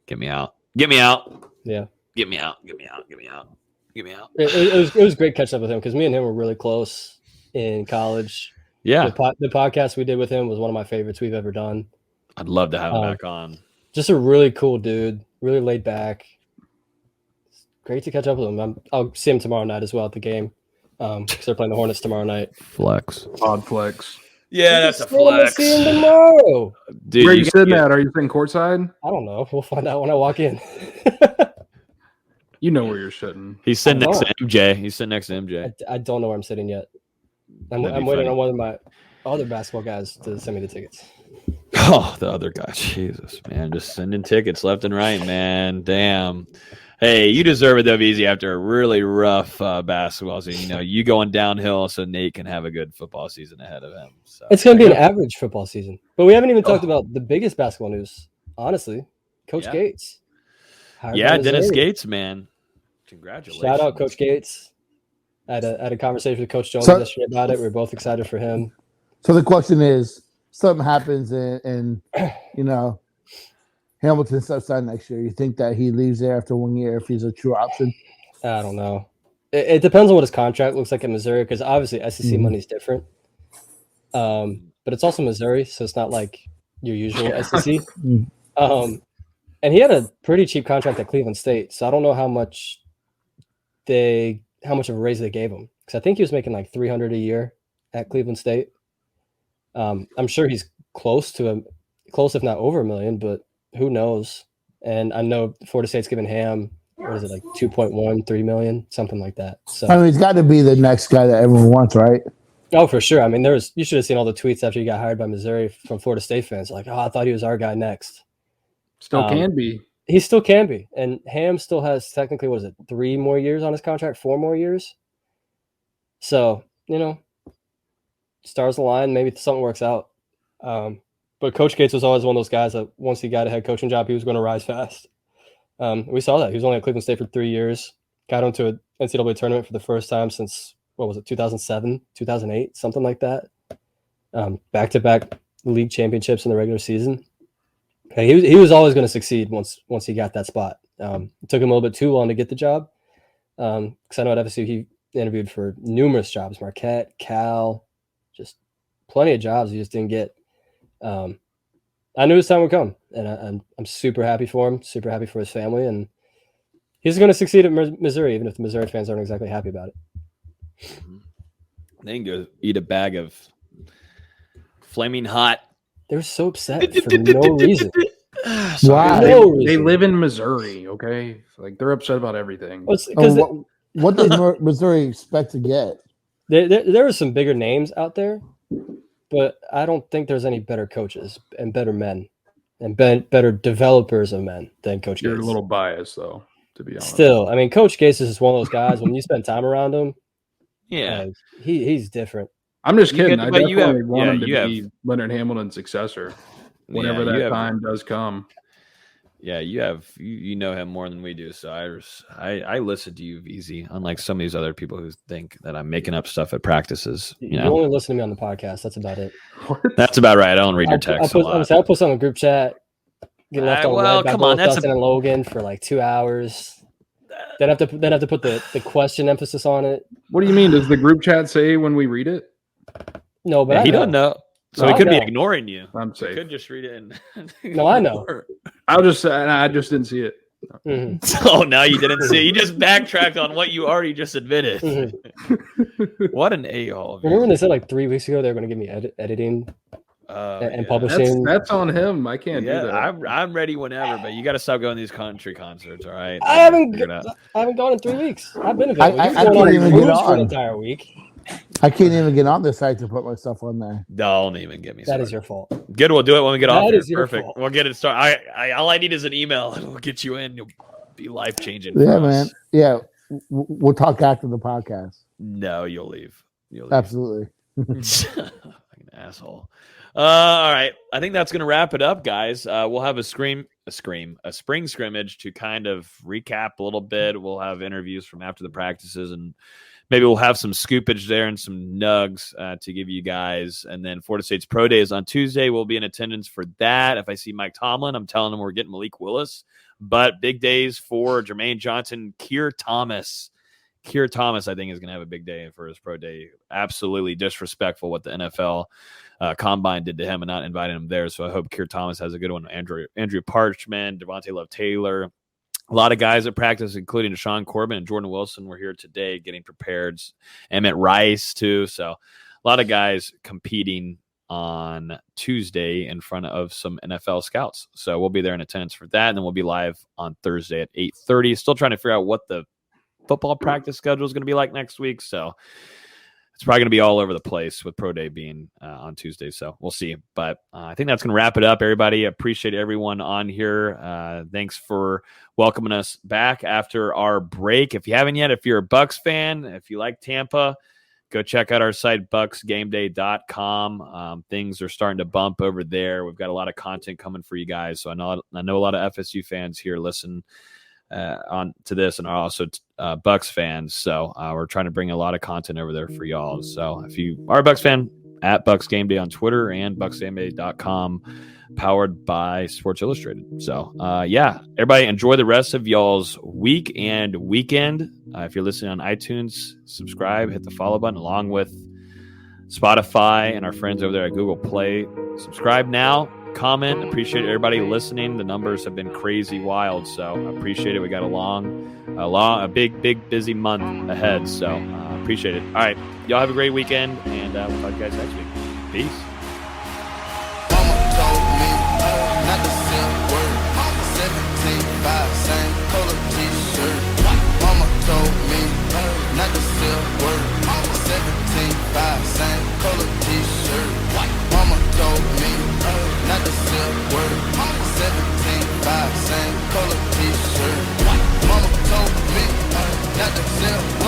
Get me out. Get me out. Yeah. Get me out. Get me out. Get me out. Get me out. It was great catching up with him because me and him were really close in college. Yeah, The podcast we did with him was one of my favorites we've ever done. I'd love to have him back on. Just a really cool dude, really laid back. Great to catch up with him. I'll see him tomorrow night as well at the game. Because they're playing the Hornets tomorrow night. Flex. Odd flex. Yeah, that's a Still gonna flex. see him tomorrow. Dude, Where are you gotta sitting get- at? Are you sitting courtside? I don't know. We'll find out when I walk in. You know where you're sitting. He's sitting I next to don't. MJ. He's sitting next to MJ. I don't know where I'm sitting yet. I'm That'd be waiting funny. on one of my other basketball guys to send me the tickets. Oh, the other guy. Jesus, man. Just sending tickets left and right, man. Damn. Hey, you deserve it, though, easy after a really rough basketball season. You know, you going downhill so Nate can have a good football season ahead of him. So. It's going to be an average football season. But we haven't even talked about the biggest basketball news, honestly. Coach Yeah. Gates. Hired Yeah, by Dennis Missouri. Gates, man. Congratulations. Shout out Coach Gates. I had a conversation with Coach Jones So- yesterday about it. We were both excited for him. So the question is, something happens and you know, Hamilton steps down next year. You think that he leaves there after 1 year if he's a true option? I don't know. It depends on what his contract looks like in Missouri because obviously SEC Mhm. money is different. But it's also Missouri, so it's not like your usual SEC. Mm. And he had a pretty cheap contract at Cleveland State, so I don't know how much of a raise they gave him because I think he was making like $300 a year at Cleveland State. I'm sure he's close if not over $1 million, but who knows? And I know Florida State's giving Ham, what is it, like 2.13 million, something like that. So I mean, he's got to be the next guy that everyone wants, right? oh, for sure. I mean, you should have seen all the tweets after he got hired by Missouri from Florida State fans. Like, oh, I thought he was our guy next. Still can be. He still can be. And Ham still has technically, 3 more years on his contract, 4 more years. So, you know, stars align, maybe something works out. But Coach Gates was always one of those guys that once he got a head coaching job, he was going to rise fast. We saw that. He was only at Cleveland State for 3 years, got into an NCAA tournament for the first time since, 2007, 2008, something like that. Back-to-back league championships in the regular season. He was always going to succeed once he got that spot. It took him a little bit too long to get the job. Because I know at FSU he interviewed for numerous jobs, Marquette, Cal, just plenty of jobs he just didn't get. I knew his time would come, and I'm super happy for him, super happy for his family, and he's going to succeed at Missouri, even if the Missouri fans aren't exactly happy about it. They can go eat a bag of flaming hot. They were so upset for no reason. Wow. They live in Missouri, okay? Like they're upset about everything. What does Missouri expect to get? There are some bigger names out there, but I don't think there's any better coaches and better men and better developers of men than Coach Gase. You're a little biased, though, to be honest. Still, I mean, Coach Gase is just one of those guys. When you spend time around him, he's different. I'm just kidding. I definitely want him to be Leonard Hamilton's successor whenever that time does come. Yeah, you know him more than we do. So I listen to you, VZ, unlike some of these other people who think that I'm making up stuff at practices. You know? only listen to me on the podcast. That's about it. That's about right. I don't read your texts. I'll post on the group chat. Get left on red by both Dustin and Logan for like 2 hours. Then have to put the question emphasis on it. What do you mean? Does the group chat say when we read it? No, but he doesn't know. So he could be ignoring you. I'm safe. He could just read it. No, I know. I just didn't see it. Mm-hmm. Oh, now you didn't see it. You just backtracked on what you already just admitted. Mm-hmm. What an a-hole. Remember when they said like 3 weeks ago they were going to give me editing and publishing? That's on him. I can't do that. I'm ready whenever, but you got to stop going to these country concerts, all right? I haven't gone in 3 weeks. I've been available. I can't even get on for an entire week. I can't even get on this site to put my stuff on there. Don't even get me started. That is your fault. Good, we'll do it when we get off. That is your Perfect. fault. We'll get it started. All I need is an email, and we'll get you in. You'll be life changing. Yeah, man. Yeah, we'll talk after the podcast. No, you'll leave. Absolutely. Fucking asshole. All right, I think that's gonna wrap it up, guys. We'll have a spring scrimmage to kind of recap a little bit. We'll have interviews from after the practices and. Maybe we'll have some scoopage there and some nugs to give you guys. And then Florida State's Pro Day is on Tuesday. We'll be in attendance for that. If I see Mike Tomlin, I'm telling him we're getting Malik Willis. But big days for Jermaine Johnson, Keir Thomas. Keir Thomas, I think, is going to have a big day for his Pro Day. Absolutely disrespectful what the NFL Combine did to him and not inviting him there. So I hope Keir Thomas has a good one. Andrew Parchman, Devontae Love-Taylor. A lot of guys at practice, including Deshaun Corbin and Jordan Wilson, were here today getting prepared. Emmett Rice, too. So a lot of guys competing on Tuesday in front of some NFL scouts. So we'll be there in attendance for that. And then we'll be live on Thursday at 8:30. Still trying to figure out what the football practice schedule is going to be like next week. So it's probably going to be all over the place with Pro Day being on Tuesday. So we'll see. But I think that's going to wrap it up, everybody. Appreciate everyone on here. Thanks for welcoming us back after our break. If you haven't yet, if you're a Bucs fan, if you like Tampa, go check out our site, bucksgameday.com. Things are starting to bump over there. We've got a lot of content coming for you guys. So I know a lot of FSU fans here listen on to this and are also Bucs fans. So we're trying to bring a lot of content over there for y'all. So if you are a Bucs fan, at Bucs Game Day on Twitter and bucksgameday.com, powered by Sports Illustrated. So everybody enjoy the rest of y'all's week and weekend. If you're listening on iTunes, subscribe, hit the follow button, along with Spotify and our friends over there at Google Play. Subscribe now. Comment. Appreciate everybody listening. The numbers have been crazy wild, so I appreciate it. We got a big busy month ahead, so appreciate it. All right, y'all have a great weekend, and we'll talk to you guys next week. Peace. Mama told me not to say a word. 17.5, same color t-shirt. Mama told me not to say a word. 17.5, same color t-shirt. Mama told me not to say a word. 17.5, same color t-shirt. Mama told me not to say a word.